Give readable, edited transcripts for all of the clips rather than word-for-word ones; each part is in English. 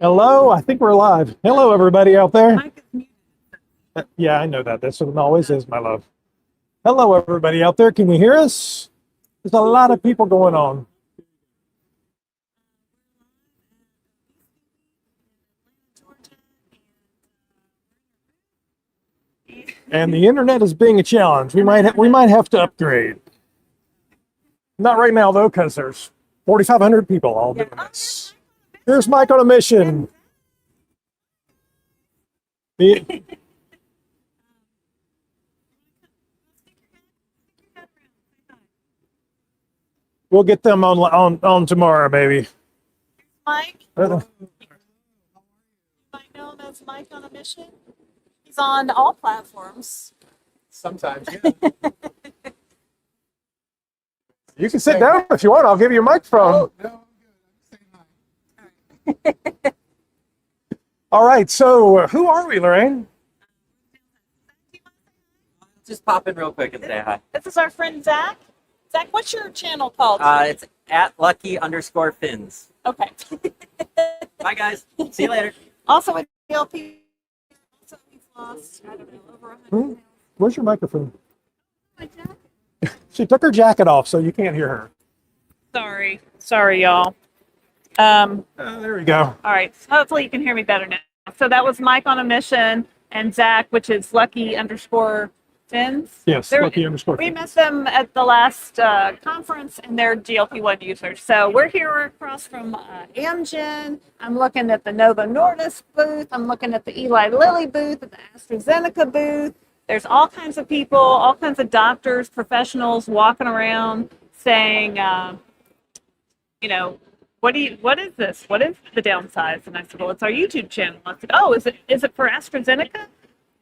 Hello, I think we're live. Hello, everybody out there. Mike is muted. Yeah, I know that. This one always is, my love. Hello, everybody out there. Can you hear us? There's a lot of people going on. And the internet is being a challenge. We might have to upgrade. Not right now though, because there's 4,500 people all doing this. Here's Mike on a mission. We'll get them on tomorrow, maybe. Mike? I know him as Mike on a mission. He's on all platforms. Sometimes, yeah. You can sit down if you want. I'll give you a microphone. No, I'm good. All right, so who are we, Laraine? Just pop in real quick and say hi. This is our friend Zach. Zach, what's your channel called? It's at lucky_fins. Okay. Bye, guys. See you later. Also with DLP. Also he's lost, I don't know, over 100 pounds. Where's your microphone? My jacket. She took her jacket off, so you can't hear her. Sorry, y'all. There we go. All right. So hopefully you can hear me better now. So that was Mike on a mission and Zach, which is lucky_fins. Yes, lucky_fins. We met them at the last conference, and they're GLP-1 users. So we're here across from Amgen. I'm looking at the Novo Nordisk booth. I'm looking at the Eli Lilly booth, at the AstraZeneca booth. There's all kinds of people, all kinds of doctors, professionals walking around saying, what is this? What is the Downsized? And I said, well, it's our YouTube channel. I said, oh, is it for AstraZeneca?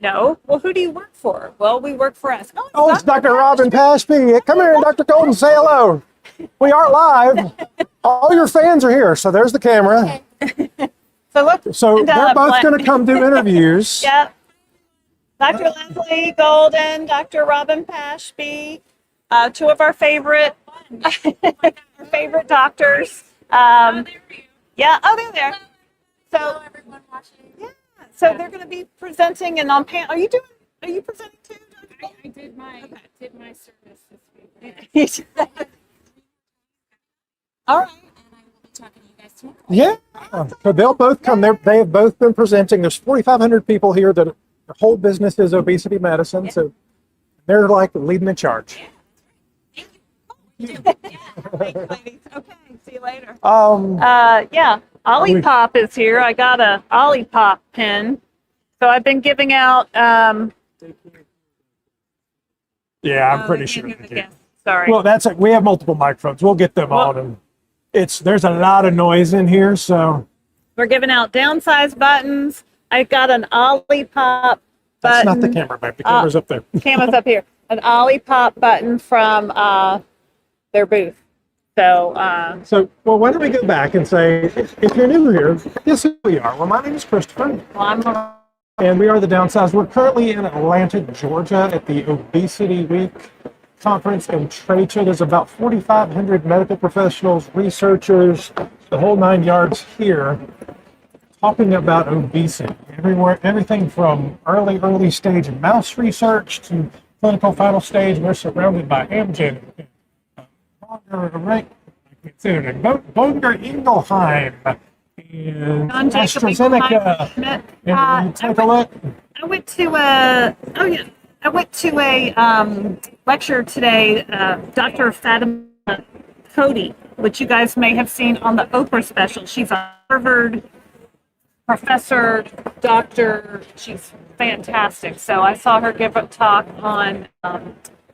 No. Well, who do you work for? Well, we work for us. Oh, it's Dr. Robin Pashby. Come here, Dr. Colton, say hello. We are live. All your fans are here. So there's the camera. So look. So they're both going to come do interviews. Yep. Dr. Leslie Golden, Dr. Robin Pashby, two of our favorite doctors. Yeah. Oh, they're there. So everyone watching. Yeah. So they're going to be presenting and on panel. Are you presenting too? I did my service this week. All right. And I will be talking to you guys tomorrow. Yeah. So they'll both come. They have both been presenting. There's 4,500 people here that their whole business is obesity medicine. So they're like leading the charge. Yeah. Thanks, ladies. Okay. See you later. Yeah. Olipop is here. I got a Olipop pin. So I've been giving out. Yeah, I'm pretty sure. Sorry. Well, that's it. We have multiple microphones. We'll get them on, and there's a lot of noise in here. So we're giving out Downsized buttons. I got an Olipop button. That's not the camera, babe. The camera's up there. Camera's up here. An Olipop button from their booth. So, well, why don't we go back and say, if you're new here, guess who we are? Well, my name is Christopher. And we are the Downsized. We're currently in Atlanta, Georgia at the ObesityWeek conference and trade show. There's about 4,500 medical professionals, researchers, the whole 9 yards here talking about obesity. Everything from early stage mouse research to clinical final stage. We're surrounded by Amgen, Boehringer Ingelheim, and AstraZeneca. And take a look. I went to a lecture today, Dr. Fatima Cody, which you guys may have seen on the Oprah special. She's a Harvard professor, doctor. She's fantastic. So I saw her give a talk on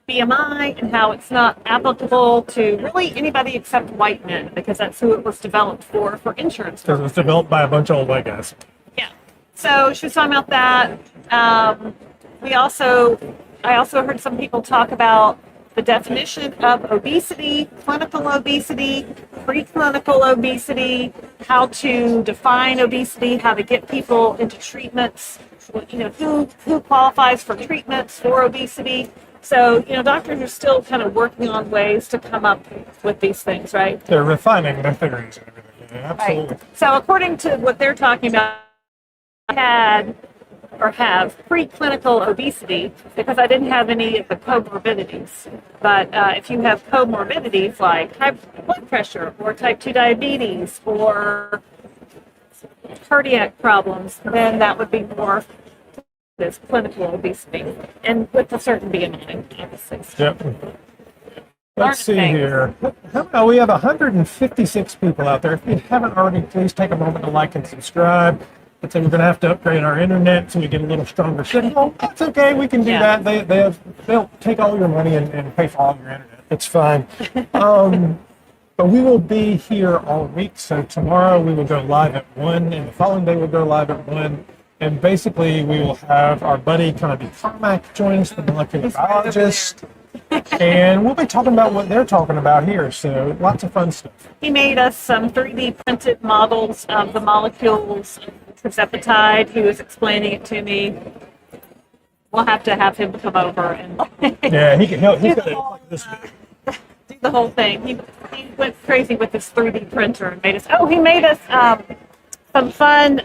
BMI and how it's not applicable to really anybody except white men, because that's who it was developed for insurance purposes. Because it was developed by a bunch of old white guys. Yeah. So she was talking about that. I also heard some people talk about the definition of obesity, clinical obesity, preclinical obesity, how to define obesity, how to get people into treatments, who qualifies for treatments for obesity. So, doctors are still kind of working on ways to come up with these things, right? They're refining their theories and everything. Absolutely. Right. So according to what they're talking about, I had or have preclinical obesity because I didn't have any of the comorbidities. But if you have comorbidities like high blood pressure or type 2 diabetes or cardiac problems, then that would be more this clinical obesity, and with a certain BMI, obviously. Yep. Let's see here. We have 156 people out there. If you haven't already, please take a moment to like and subscribe. But then we're going to have to upgrade our internet so we get a little stronger signal. That's okay. We can do that. They'll take all your money and pay for all your internet. It's fine. But we will be here all week. So tomorrow we will go live at 1, and the following day we'll go live at 1. And basically we will have our buddy Connie Carmack join us, the molecular biologist. And we'll be talking about what they're talking about here. So lots of fun stuff. He made us some 3D printed models of the molecules of tirzepatide. He was explaining it to me. We'll have to have him come over and Yeah, he's got it like this big. do the whole thing. He went crazy with this 3D printer and made us. Oh, he made us some fun.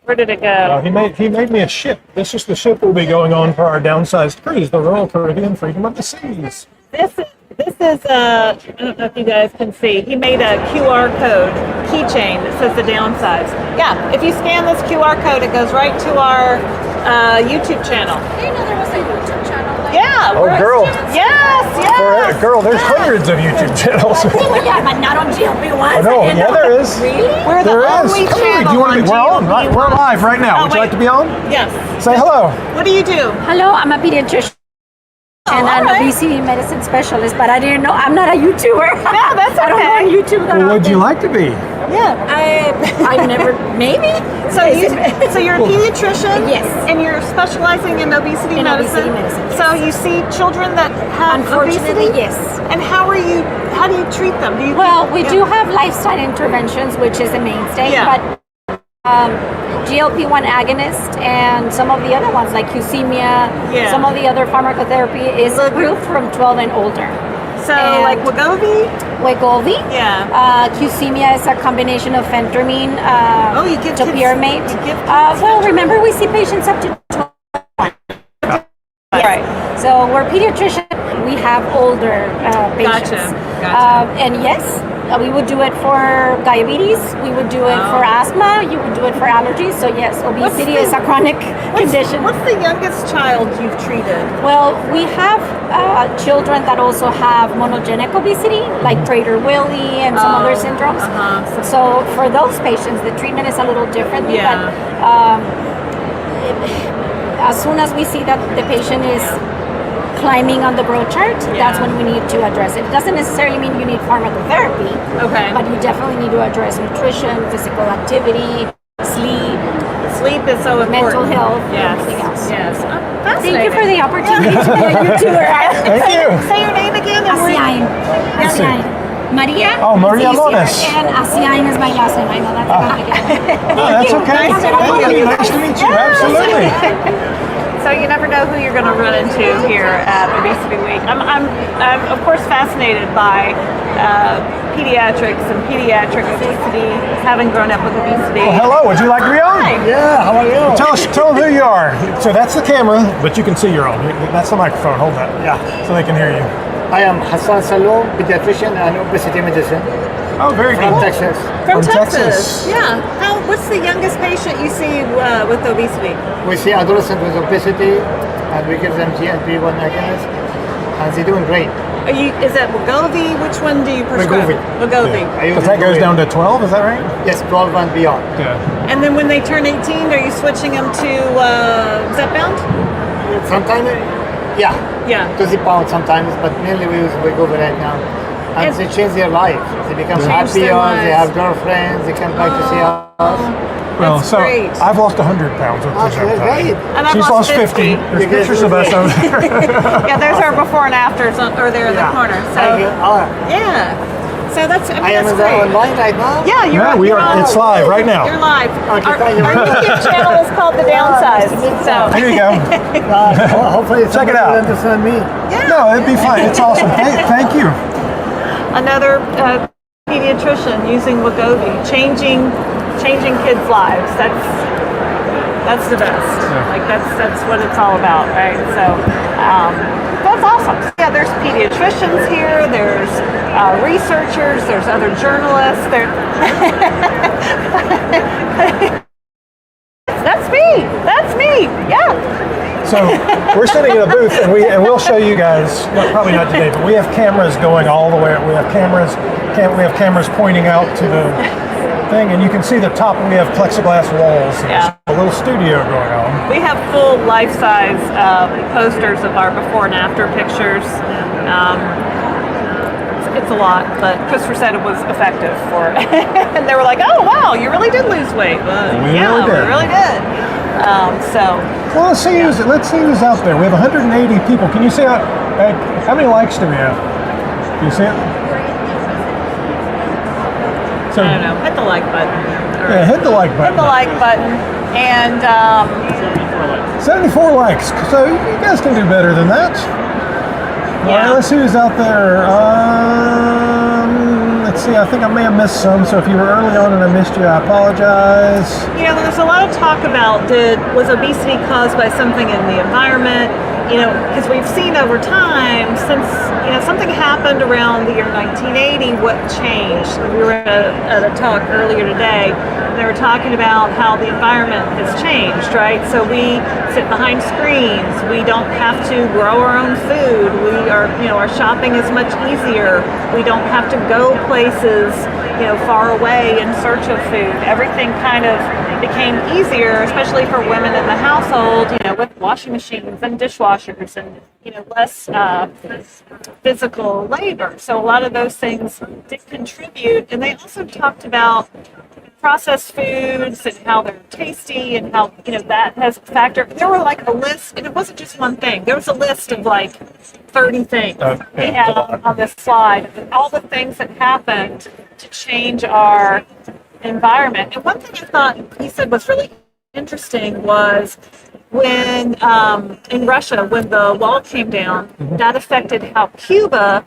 Where did it go? He made me a ship. This is the ship we'll be going on for our downsized cruise, the Royal Caribbean Freedom of the Seas. This is I don't know if you guys can see. He made a QR code keychain that says the Downsized. Yeah, if you scan this QR code, it goes right to our YouTube channel. I didn't know there was a YouTube channel. Yeah. Oh, girl. Yes. Girl, there's hundreds of YouTube channels. Yeah, but not on GLP-1. Oh, no, yeah, there is. Really? We're the There is. only Hey, channel do you want to be? We're on, GLP-1. right? We're live right now. Oh, Would you like wait. to be on? Yes. Say hello. What do you do? Hello, I'm a pediatrician. And all an right. obesity medicine specialist, but I didn't know. I'm not a YouTuber. Yeah, that's I don't go on okay. YouTube that Well, would often. you like to be? Yeah. I never, maybe. So you're a pediatrician. Yes. And you're specializing in obesity In medicine. obesity medicine, yes. So you see children that have Unfortunately, obesity? yes. And how do you treat them? Do you Well, we do have lifestyle interventions, which is a mainstay, Yeah. but GLP-1 agonist and some of the other ones like Qsemia, Yeah. some of the other pharmacotherapy is approved from 12 and older. So and- like Wegovy? Wegovy. Yeah. Qsemia is a combination of phentermine, You give topiramate. kids- you give Well, remember we see patients up to 12. Right. So we're pediatricians. We have older patients. Gotcha. And yes, we would do it for diabetes. We would do it for asthma. You would do it for allergies. So yes, obesity is a chronic condition. What's the youngest child you've treated? Well, we have children that also have monogenic obesity, like Prader-Willi and some other syndromes. So for those patients, the treatment is a little different. Yeah. But as soon as we see that the patient is climbing on the growth chart, that's when we need to address it. It doesn't necessarily mean you need pharmacotherapy, Okay. but you definitely need to address nutrition, physical activity, sleep, Sleep is so important. mental health, Yes. everything else. Yes. Thank you for the opportunity to be a YouTuber. Thank you. Say your name again. And Asiain. Let's see. Asiain. Maria. Oh, Maria it's easier, Lones. And Asiain is my last name. I know that's complicated. No, that's okay. Nice to meet Thank you. you. Nice to meet you. Absolutely. So you never know who you're going to run into here at Obesity Week. I'm of course fascinated by pediatrics and pediatric obesity, having grown up with obesity. Well, hello. Would you like to be on? Hi. Yeah, how are you? Tell them who you are. So that's the camera, but you can see you're on. That's the microphone. Hold that. Yeah. So they can hear you. I am Hassan Saloom, pediatrician and obesity medicine Oh, very from cool. Texas. From From Texas. Texas. Yeah. What's the youngest patient you see with obesity? We see adolescents with obesity and we give them GLP-1 agonist and they're doing great. Is that Wegovy? Which one do you prescribe? Wegovy. Wegovy. I use Because that goes Wegovy. down to 12, is that right? Yes, 12 and beyond. Yeah. And then when they turn 18, are you switching them to Zepbound? Sometimes, yeah, Yeah. to the pound sometimes, but mainly we use Wegovy right now. And And- they change their life. They become Change their happier, they lives. have girlfriends, they come back to see us. Well, That's so great. I've lost 100 pounds with That's tirzepatide. great. And I've She's lost 50. 50. There's You guys pictures of are us over there. Yeah, there's our before and afters over there in the corner. Thank you. So yeah. So that's I am that's in the great. online right now. Yeah, you're Yeah, we you're are. on. It's live right now. You're live. Okay, Our, thank you. our YouTube channel is called The Downsized. So Here you go. Hopefully Check it somebody out. will understand me. yeah. No, it'd be fine. It's awesome. Hey, thank you. Another pediatrician using Wegovy, changing kids' lives. That's the best. Yeah. Like that's what it's all about, right? So that's awesome. Yeah, there's pediatricians here. There's researchers. There's other journalists. That's me. That's me. Yeah. So we're sitting in a booth, and we'll show you guys. Well, probably not today, but we have cameras going all the way. We have cameras pointing out to the thing, and you can see the top. We have plexiglass walls. And Yeah. there's a little studio going on. We have full life-size posters of our before and after pictures. It's a lot, but Christopher said it was effective for it. And they were like, "Oh wow, you really did lose weight." We really did. Well, let's see who's out there. We have 180 people. Can you see how many likes do we have? Do you see it? So, I don't know. Hit the like button. yeah, hit the like Hit button. the like button, and 74 likes. So you guys can do better than that. All Yeah. right, let's see who's out there. Let's see. I think I may have missed some. So if you were early on and I missed you, I apologize. there's a lot of talk about was obesity caused by something in the environment? Because we've seen over time since something happened around the year 1980. What changed? We were at a talk earlier today. And they were talking about how the environment has changed, right? So we sit behind screens. We don't have to grow our own food. Our shopping is much easier. We don't have to go places far away in search of food. Everything kind of became easier, especially for women in the household, with washing machines and dishwashers and, less physical labor. So a lot of those things did contribute. And they also talked about processed foods and how they're tasty and how, that has a factor. There were like a list, and it wasn't just one thing. There was a list of like 30 things they had on this slide, and all the things that happened to change our environment. And one thing I thought he said was really interesting was when in Russia, when the wall came down, that affected how Cuba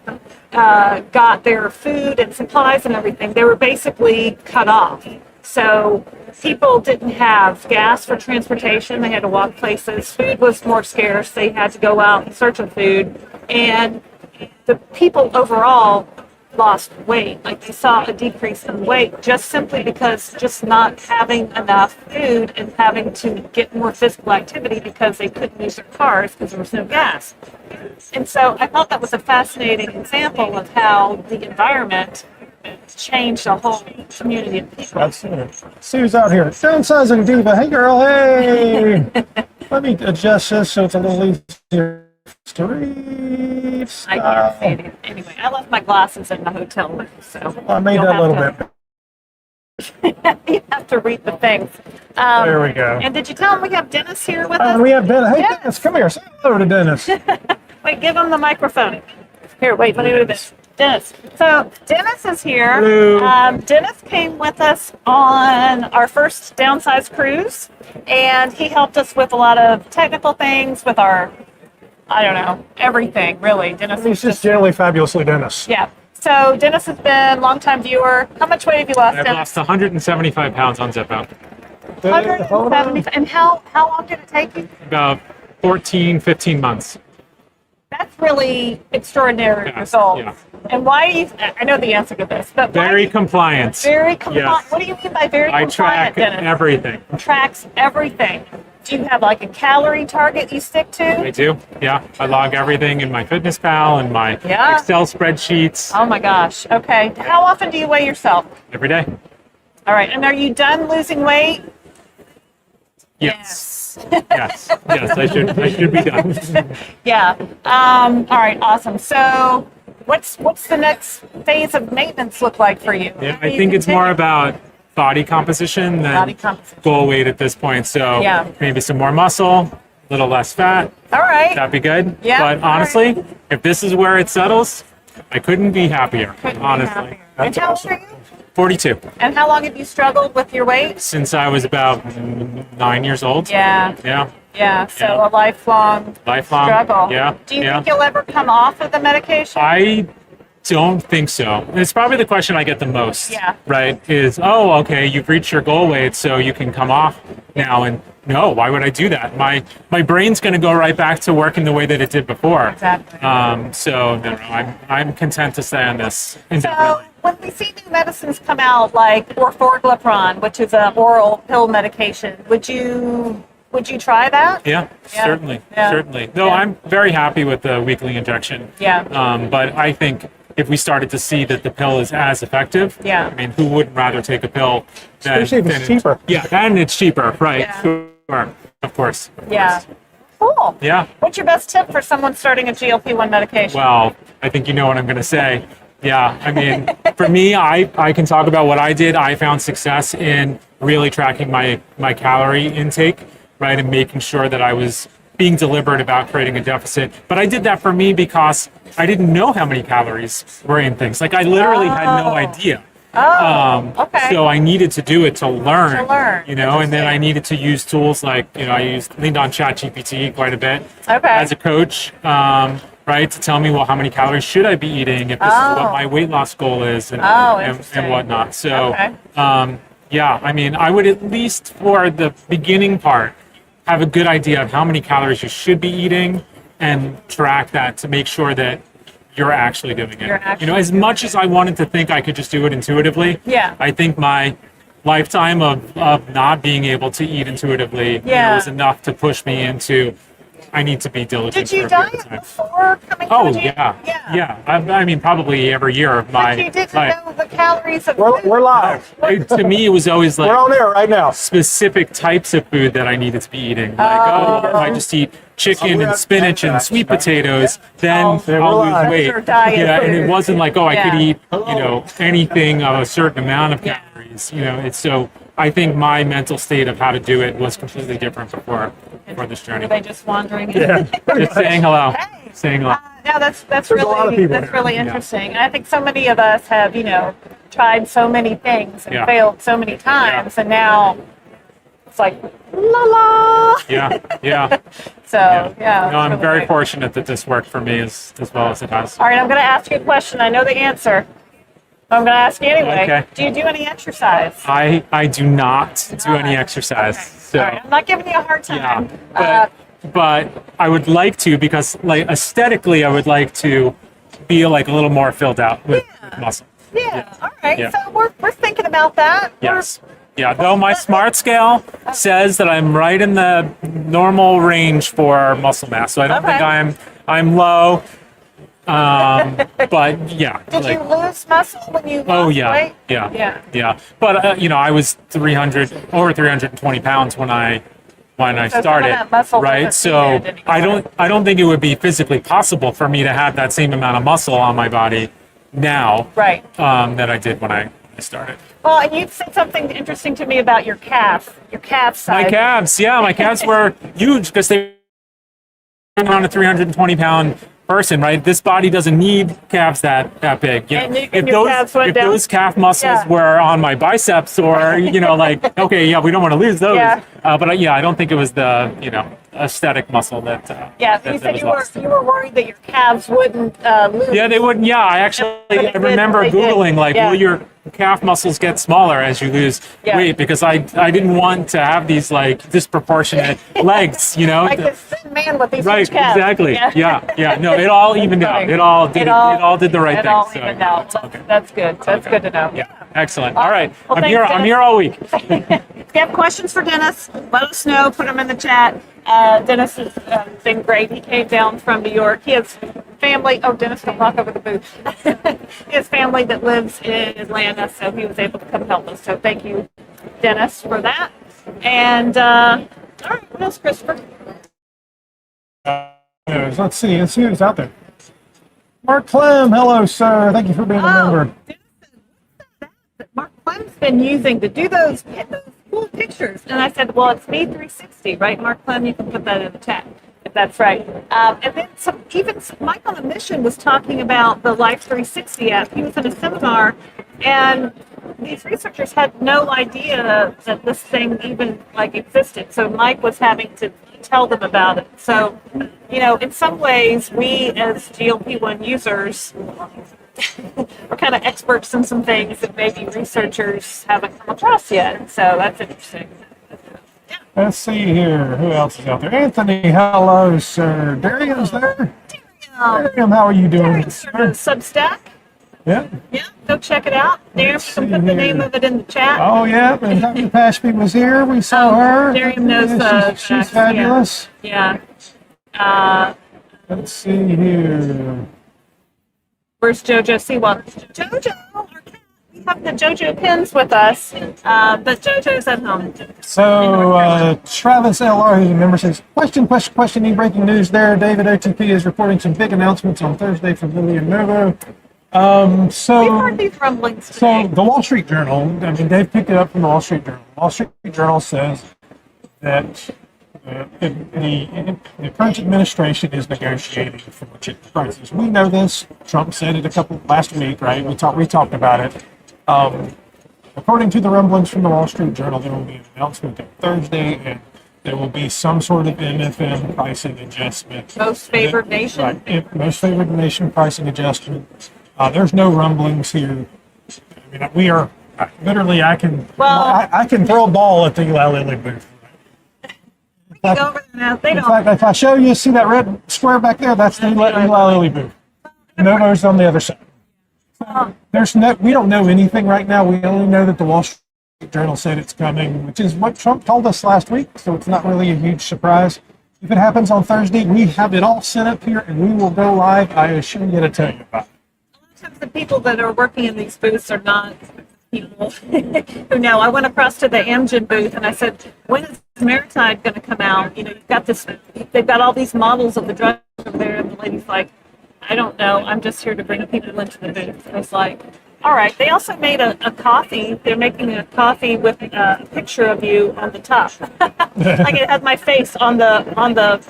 got their food and supplies and everything. They were basically cut off. So people didn't have gas for transportation. They had to walk places. Food was more scarce. They had to go out in search of food. And the people overall lost weight. Like they saw a decrease in weight just simply because just not having enough food and having to get more physical activity because they couldn't use their cars because there was no gas. And so I thought that was a fascinating example of how the environment changed a whole community of people. Absolutely. See who's out here. Downsizing Diva. Hey, girl. Hey. Let me adjust this so it's a little easier to read. I can't see it anyway. I left my glasses in the hotel room, so I made you'll that a have little to- bit. You have to read the things. There we go. And did you tell him we have Dennis here with us? We have Dennis. Hey, Yes. Dennis, come here. Say hello to Dennis. Wait, give him the microphone. Here, wait, let me do this. Dennis. So Dennis is here. Hello. Dennis came with us on our first Downsized cruise, and he helped us with a lot of technical things with our, I don't know, everything, really. Dennis He's is just generally fabulously Dennis. yeah. So Dennis has been a longtime viewer. How much weight have you lost, I've Dennis? lost 175 pounds on Zepbound. 170. And how long did it take you? About 14, 15 months. That's really extraordinary Yes, results. yeah. And why do you, I know the answer to this, but why Very do you- compliant. very compliant. Yes. What do you mean by very I compliant, track Dennis? everything. Tracks everything. Do you have like a calorie target you stick I to? do. Yeah. I log everything in my FitnessPal and my Yeah. Excel spreadsheets Oh my gosh. Okay. How often do you weigh yourself? every day. All right. And are you done losing weight? Yes. Yes. Yes. I should be done. Yeah. All right. Awesome. So what's the next phase of maintenance look like for you? Yeah, How do I you think it's continue? more about body composition than Body composition. goal weight at this point. So Yeah. maybe some more muscle, a little less fat. All right. That'd be good. Yeah, But all honestly, if this is where it settles, I couldn't be happier. Couldn't be honestly. happier. And how old are you? 42. And how long have you struggled with your weight? Since I was about 9 years old. Yeah. Yeah. Yeah. So Yeah. a lifelong Lifelong. struggle. Yeah. Do you yeah. think you'll ever come off of the medication? I don't think so. It's probably the question I get the most. Yeah. Right? Is, oh, okay, you've reached your goal weight, so you can come off now. And no, why would I do that? My brain's going to go right back to working the way that it did before. Exactly. So no, I'm content to stay on this So indefinitely. when we see new medicines come out, like orforglipron, which is an oral pill medication, would you try that? Yeah, Yeah. certainly, Yeah. certainly. No, Yeah. I'm very happy with the weekly injection. Yeah. But I think if we started to see that the pill is as effective, Yeah. I mean, who wouldn't rather take a pill than, Especially if it's than cheaper. Yeah, and it's cheaper, right? Yeah. Sure, of course. Of Yeah. course. Cool. Yeah. What's your best tip for someone starting a GLP-1 medication? Well, I think you know what I'm going to say. Yeah, I mean, for me, I can talk about what I did. I found success in really tracking my calorie intake, right, and making sure that I was being deliberate about creating a deficit. But I did that for me because I didn't know how many calories were in things. Like I literally had no idea. Okay. So I needed to do it to learn. To learn. You know, and then I needed to use tools like, I leaned on ChatGPT quite a bit Okay. as a coach, right, to tell me, well, how many calories should I be eating if this is what my weight loss goal is and, interesting. and whatnot. So, Okay. yeah, I mean, I would at least for the beginning part have a good idea of how many calories you should be eating and track that to make sure that you're actually doing it. As much as I wanted to think I could just do it intuitively, Yeah. I think my lifetime of not being able to eat intuitively Yeah. was enough to push me into I need to be diligent. Did you for a period diet of time. before coming to Oh the gym? yeah. I mean, probably every year of my But you didn't life. know the calories of We're, food. we're live. To me, it was always like We're on air right now. specific types of food that I needed to be eating. Like, if I just eat chicken and spinach and sweet potatoes, then I'll lose weight. Your diet Yeah, and it food. wasn't like, I could Yeah. eat, anything of a certain amount of calories. It's so. I think my mental state of how to do it was completely different before this journey. Were they just wandering? Yeah. Just saying hello, Hey. saying hello. No, that's There's a lot of people really here. interesting. And I think so many of us have, tried so many things and Yeah. failed so many times, and now it's like la la. Yeah. So No, it's I'm really very great. fortunate that this worked for me as well as it has. All right, I'm going to ask you a question. I know the answer, but I'm going to ask you anyway. Okay. Do you do any exercise? I do not do any exercise. Okay. So All right, I'm not giving you a hard yeah, time. but I would like to because like aesthetically, I would like to feel like a little more filled out with muscle. Yeah. All right. Yeah. So we're thinking about that. Yes. Yeah, though my smart scale says that I'm right in the normal range for muscle mass, so I don't think Okay. I'm low. But yeah. Did you lose muscle when you lost Oh yeah, weight? yeah. But I was over 320 pounds when I some started, of that muscle right? wasn't So needed anymore. I don't think it would be physically possible for me to have that same amount of muscle on my body now, Right. that I did when I started. Well, and you said something interesting to me about your calf size. My calves were huge because they were on a 320 pound person, right? This body doesn't need calves that big. And your calves went if down? those calf muscles Yeah. were on my biceps, or like, okay, yeah, we don't want to lose those. Yeah. But I don't think it was the aesthetic muscle that. Yeah, that, you that said was you were lost. worried that your calves wouldn't lose. Yeah, they wouldn't. Yeah, I remember they did. Googling like, Yeah. will your calf muscles get smaller as you lose Yeah. weight? Because I didn't want to have these like disproportionate legs, Like this thin man with these Right, huge calves. exactly. Yeah. No, it all evened out. It all did the right it thing. all so, evened out. it's all good. That's good. That's good to know. Yeah, excellent. All right, Well, I'm thanks, here. I'm Dennis. here all week. If you have questions for Dennis, let us know. Put them in the chat. Dennis has been great. He came down from New York. He has family. Oh, Dennis, don't knock over the booth. He has family that lives in Atlanta, so he was able to come help us. So thank you, Dennis, for that. And all right, what else, Christopher? Let's see who's out there. Mark Clem, hello, sir. Thank you for being a member. Dennis said, what's that Mark Clem's been using to do those, get those cool pictures? And I said, well, it's me 360, right, Mark Clem? You can put that in the chat if that's right. And then even Mike on a Mission was talking about the Life 360 app. He was in a seminar, and these researchers had no idea that this thing even existed. So Mike was having to tell them about it. So, in some ways, we as GLP-1 users we're kind of experts in some things that maybe researchers haven't come across yet. So that's interesting. Let's see here. Who else is out there? Anthony, hello, sir. Darian's there. Darian, how are you doing, sir? Substack. Yeah. Yeah, go check it out. Darian Let's can see put the here. name of it in the chat. Oh, yeah. And Dr. Pashby was here. We saw her. Darian knows She's fabulous. Yeah. Let's see here. Where's JoJo Siwa? JoJo, our cat. We have the JoJo pins with us, but JoJo's at home. So, Travis LR, who's a member, says, question, any breaking news there? David OTP is reporting some big announcements on Thursday from Lilly and Novo. We've heard these rumblings today. So the Wall Street Journal, I mean, Dave picked it up from the Wall Street Journal. The Wall Street Journal says that the current administration is negotiating for cheap prices. We know this. Trump said it last week, right? We talked about it. According to the rumblings from the Wall Street Journal, there will be an announcement on Thursday, and there will be some sort of MFN pricing adjustment. Most favored nation. Right, most favored nation pricing adjustment. There's no rumblings here. I mean, we are literally. I can throw a ball at the Eli Lilly booth. We can go over there now. They In don't. fact, if I show you, see that red square back there? That's the Eli Lilly booth. Novo's on the other side. We don't know anything right now. We only know that the Wall Street Journal said it's coming, which is what Trump told us last week. So it's not really a huge surprise. If it happens on Thursday, we have it all set up here, and we will go live. I assure you to tell you about it. Sometimes the people that are working in these booths are not people who know. I went across to the Amgen booth and I said, when is Maritide going to come out? You know, they've got all these models of the drug over there, and the lady's like, I don't know. I'm just here to bring people into the booth. And I was like, all right. They also made a coffee. They're making a coffee with a picture of you on the top. Like it had my face on the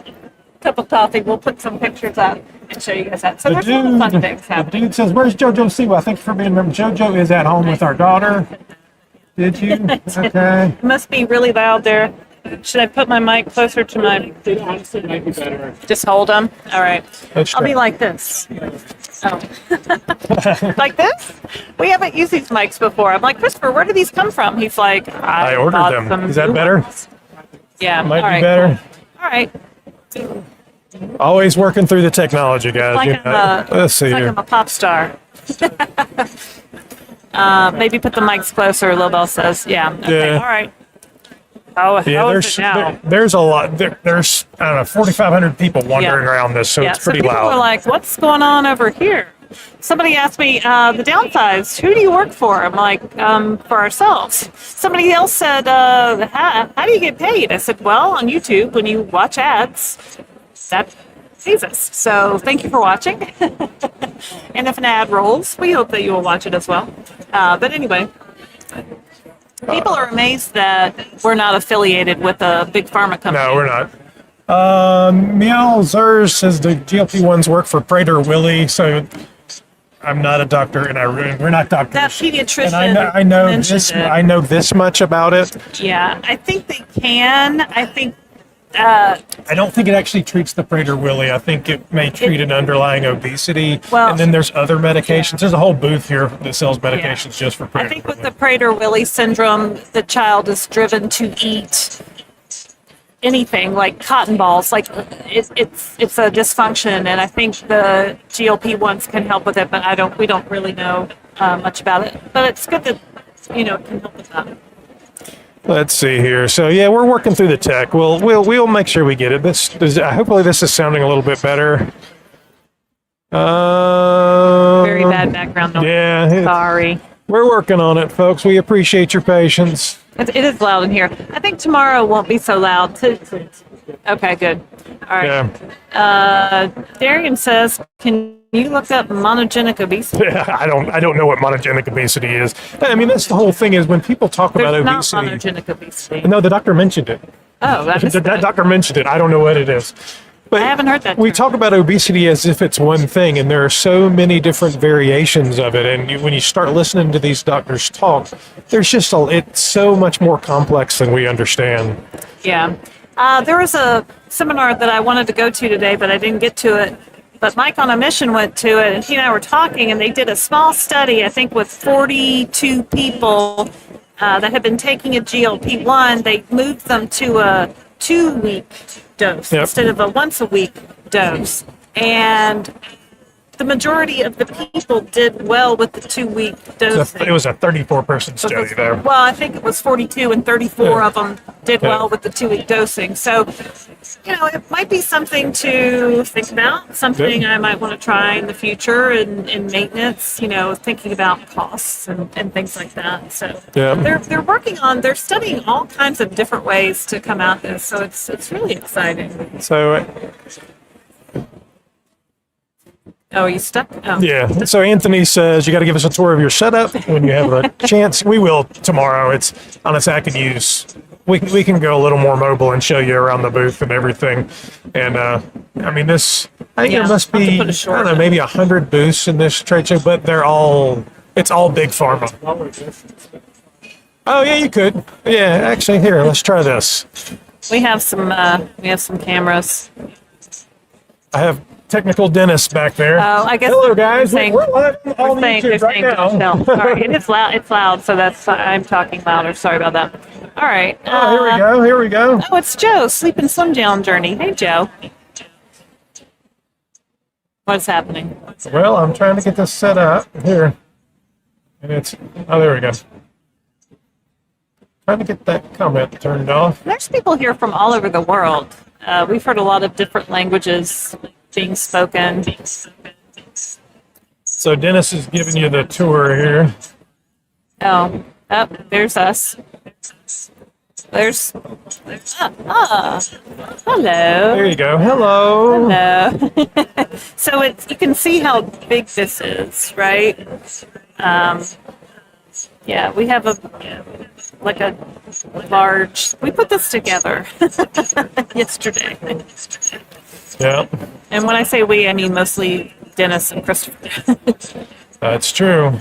cup of coffee. We'll put some pictures out and show you guys that. So there's little fun things The happening. dude says, where's JoJo Siwa? Thank you for being a member. JoJo is at home with our daughter. Did you? Okay. It must be really loud there. Should I put my mic closer to my... Honestly, might be better. Just hold them? All right. Let's I'll try. be like this. Oh. Like this? We haven't used these mics before. I'm like, Christopher, where did these come from? He's like, I ordered bought them. some Is that new better? ones. Yeah. Might all be right, better. cool. All right. Always working through the technology, guys. Like You I'm know. Let's see it's like here. I'm a pop star. Maybe put the mics closer, Lobel says. Yeah. Okay. Yeah. All right. Oh, Yeah, how is it now? there's a lot. There's, I don't know, 4,500 people wandering around this, so Yeah, it's pretty so people loud. are like, what's going on over here? Somebody asked me, the Downsized, who do you work for? I'm like, for ourselves. Somebody else said, how do you get paid? I said, well, on YouTube, when you watch ads, that pays us. So thank you for watching. And if an ad rolls, we hope that you will watch it as well. But anyway, people are amazed that we're not affiliated with a big pharma company. No, we're not. Meow Zers says the GLP-1s work for Prader-Willi, so I'm not a doctor, and we're not doctors. That pediatrician And I know mentioned this. it. I know this much about it. Yeah, I think they can. I think I don't think it actually treats the Prader-Willi. I think it may treat an underlying obesity. Well, and then there's other medications. There's a whole booth here that sells medications just for Prader-Willi. I think with the Prader-Willi syndrome, the child is driven to eat anything like cotton balls. Like it's a dysfunction, and I think the GLP-1s can help with it. But we don't really know much about it. But it's good that it can help with that. Let's see here. So yeah, we're working through the tech. We'll make sure we get it. Hopefully this is sounding a little bit better. Very bad background noise. Yeah, Sorry. we're working on it, folks. We appreciate your patience. It is loud in here. I think tomorrow won't be so loud. Okay, good. All right. Yeah. Darian says, can you look up monogenic obesity? I don't know what monogenic obesity is. I mean, that's the whole thing is when people talk about There's not obesity. monogenic obesity. No, the doctor mentioned it. Oh, that is That doctor mentioned it. I don't know what it is. But I haven't heard that We term. talk about obesity as if it's one thing, and there are so many different variations of it. And when you start listening to these doctors talk, there's just it's so much more complex than we understand. Yeah. There was a seminar that I wanted to go to today, but I didn't get to it. But Mike on a Mission went to it, and he and I were talking, and they did a small study, I think, with 42 people that had been taking a GLP-1. They moved them to a 2-week dose instead of a once-a-week dose. And the majority of the people did well with the 2-week dose. It was a 34-person study there. Well, I think it was 42, and 34 of them did well with the 2-week dosing. So, it might be something to think about, something I might want to try in the future in maintenance, thinking about costs and things like that. So they're studying all kinds of different ways to come at this. So it's really exciting. So, Oh, are you stuck? Oh. yeah. So Anthony says you got to give us a tour of your setup when you have a chance. We will tomorrow. It's honestly, I can use. We can go a little more mobile and show you around the booth and everything. And I mean, this. I think there must be I don't know, maybe 100 booths in this trade show, but it's all big pharma. Oh yeah, you could. Yeah, actually, here, let's try this. We have some cameras. I have technical dentist back there. Oh, I guess. Hello, guys. We're live on YouTube right now. Sorry, it's loud. It's loud, so I'm talking louder. Sorry about that. All right. Oh, here we go. Here we go. Oh, it's Joe. Sleep and Swim Down Journey. Hey, Joe. What's happening? Well, I'm trying to get this set up here, and there we go. Trying to get that comment turned off. There's people here from all over the world. We've heard a lot of different languages being spoken. So Dennis is giving you the tour here. Oh, there's us. Hello. There you go. Hello. Hello. So you can see how big this is, right? Yeah, we have a large. We put this together yesterday. Yeah. And when I say we, I mean mostly Dennis and Christopher. That's true.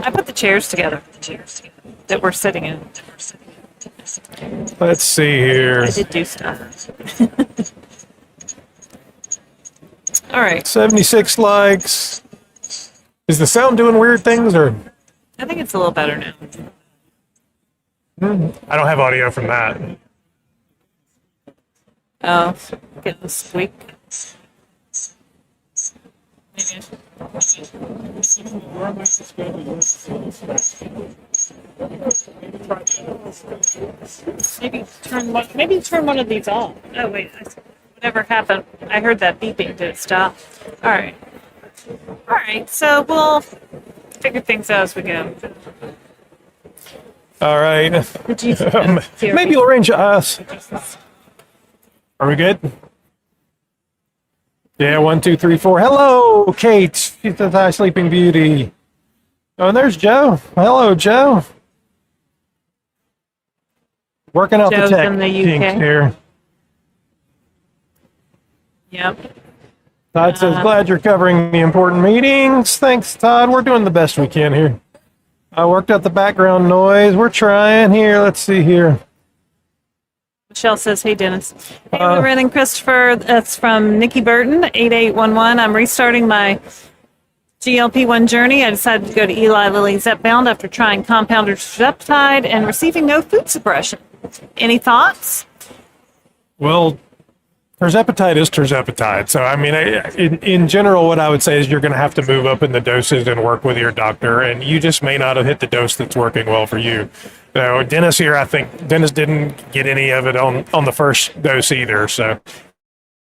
I put the chairs together that we're sitting in. Let's see here. I did do stuff. All right. 76 likes. Is the sound doing weird things, or? I think it's a little better now. I don't have audio from that. Oh, getting the squeak. Maybe Maybe turn one of these off. Oh wait, whatever happened? I heard that beeping. Did it stop? All right. So we'll figure things out as we go. All right. Maybe you'll arrange us. Are we good? Yeah, 1, 2, 3, 4. Hello, Kate. She's the Thai Sleeping Beauty. Oh, and there's Joe. Hello, Joe. Working out Joe's the tech in the UK. kinks here. Yep. Todd says, glad you're covering the important meetings. Thanks, Todd. We're doing the best we can here. I worked out the background noise. We're trying here. Let's see here. Michelle says, hey, Dennis. Hey, Laraine and Christopher. That's from Nikki Burton, 8811. I'm restarting my GLP-1 journey. I decided to go to Eli Lilly Zepbound after trying compounded tirzepatide and receiving no food suppression. Any thoughts? Well, tirzepatide is tirzepatide. So, I mean, in general, what I would say is you're going to have to move up in the doses and work with your doctor, and you just may not have hit the dose that's working well for you. So, Dennis here, I think Dennis didn't get any of it on the first dose either. So,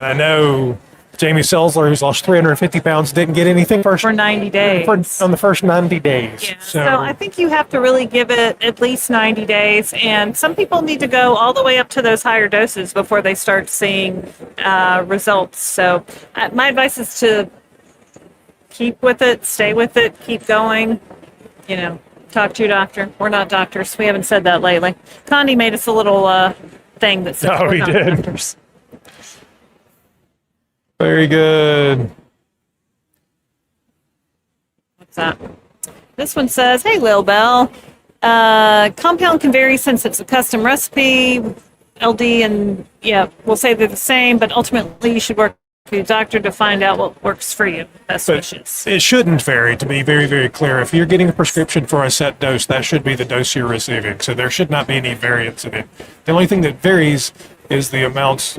I know Jamie Selzler, who's lost 350 pounds, didn't get anything for 90 days. On the first 90 days. Yeah. So I think you have to really give it at least 90 days. And some people need to go all the way up to those higher doses before they start seeing results. So my advice is to keep with it, stay with it, keep going, talk to your doctor. We're not doctors. We haven't said that lately. Condi made us a little thing that says we're not doctors. Very good. What's that? This one says, hey, Lil Bell. Compound can vary since it's a custom recipe. LD and, we'll say they're the same, but ultimately you should work to your doctor to find out what works for you. Best But wishes. it shouldn't vary, to be very, very clear. If you're getting a prescription for a set dose, that should be the dose you're receiving. So there should not be any variance in it. The only thing that varies is the amounts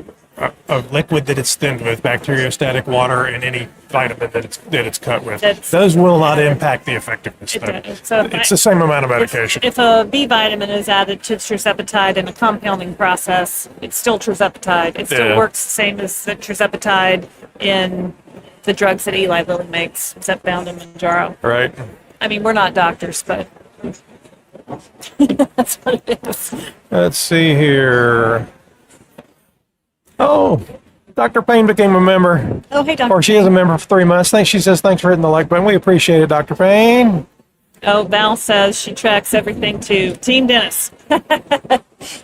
of liquid that it's thinned with, bacteriostatic water, and any vitamin that it's cut with. Those will not impact the effectiveness. It though. does. So It's the same amount of medication. If a B vitamin is added to tirzepatide in a compounding process, it's still tirzepatide. It still Yeah. works the same as the tirzepatide in the drugs that Eli Lilly makes, Zepbound and Mounjaro. Right. I mean, we're not doctors, but that's what it is. Let's see here. Oh, Dr. Payne became a member. Oh, hey, Doctor. Or she is a member for 3 months. She says, thanks for hitting the like button. We appreciate it, Dr. Payne. Oh, Val says she tracks everything to Team Dennis.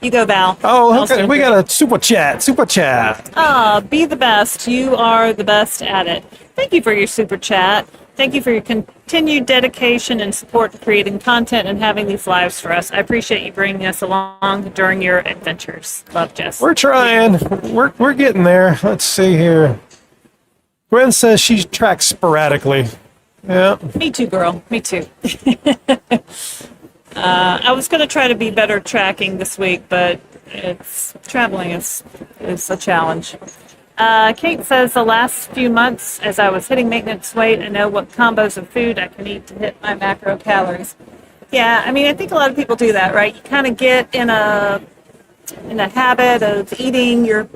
You go, Val. Oh, Val's okay. doing We great. got a super chat. Be the best. You are the best at it. Thank you for your super chat. Thank you for your continued dedication and support to creating content and having these lives for us. I appreciate you bringing us along during your adventures. Love, Jess. We're trying. We're getting there. Let's see here. Gwen says she tracks sporadically. Yeah. Me too, girl. Me too. I was going to try to be better tracking this week, but traveling is a challenge. Kate says the last few months, as I was hitting maintenance weight, I know what combos of food I can eat to hit my macro calories. Yeah, I mean, I think a lot of people do that, right? You kind of get in a habit of eating your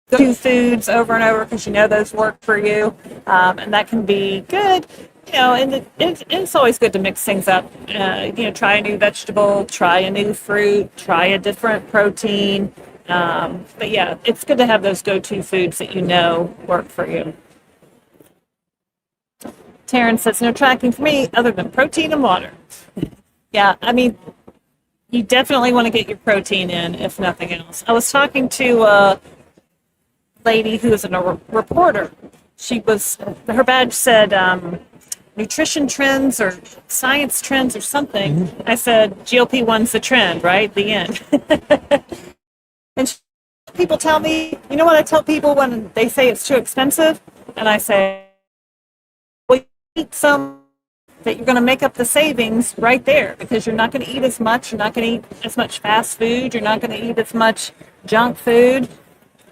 go-to foods over and over because you know those work for you, and that can be good. You know, and it's always good to mix things up. Try a new vegetable, try a new fruit, try a different protein. But yeah, it's good to have those go-to foods that you know work for you. Taryn says, no tracking for me other than protein and water. Yeah, I mean, you definitely want to get your protein in, if nothing else. I was talking to a lady who is a reporter. Her badge said nutrition trends or science trends or something. Mm-hmm. I said, GLP-1's the trend, right? The end. And people tell me, you know what I tell people when they say it's too expensive? And I say, well, you eat some that you're going to make up the savings right there because you're not going to eat as much. You're not going to eat as much fast food. You're not going to eat as much junk food.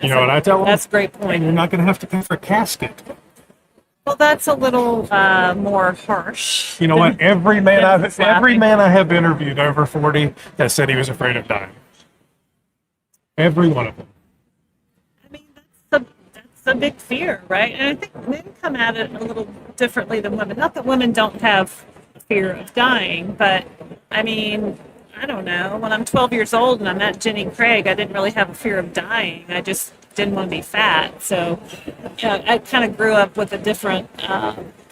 You know what I tell them? That's a great point. You're not going to have to pay for a casket. Well, that's a little more harsh. You know what? Every man I Exactly. have interviewed over 40 has said he was afraid of dying. Every one of them. I mean, that's a big fear, right? And I think men come at it a little differently than women. Not that women don't have a fear of dying, but I mean, I don't know. When I'm 12 years old and I met Jenny Craig, I didn't really have a fear of dying. I just didn't want to be fat. So, I kind of grew up with a different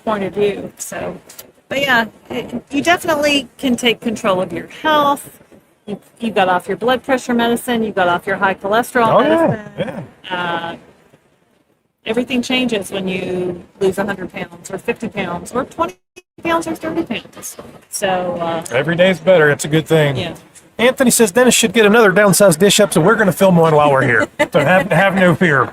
point of view. So, but yeah, you definitely can take control of your health. You got off your blood pressure medicine. You got off your high cholesterol medicine. Yeah. Everything changes when you lose 100 pounds or 50 pounds or 20 pounds or 30 pounds. So Every day's better. It's a good thing. yeah. Anthony says Dennis should get another downsized dish up, so we're going to film one while we're here. So have no fear.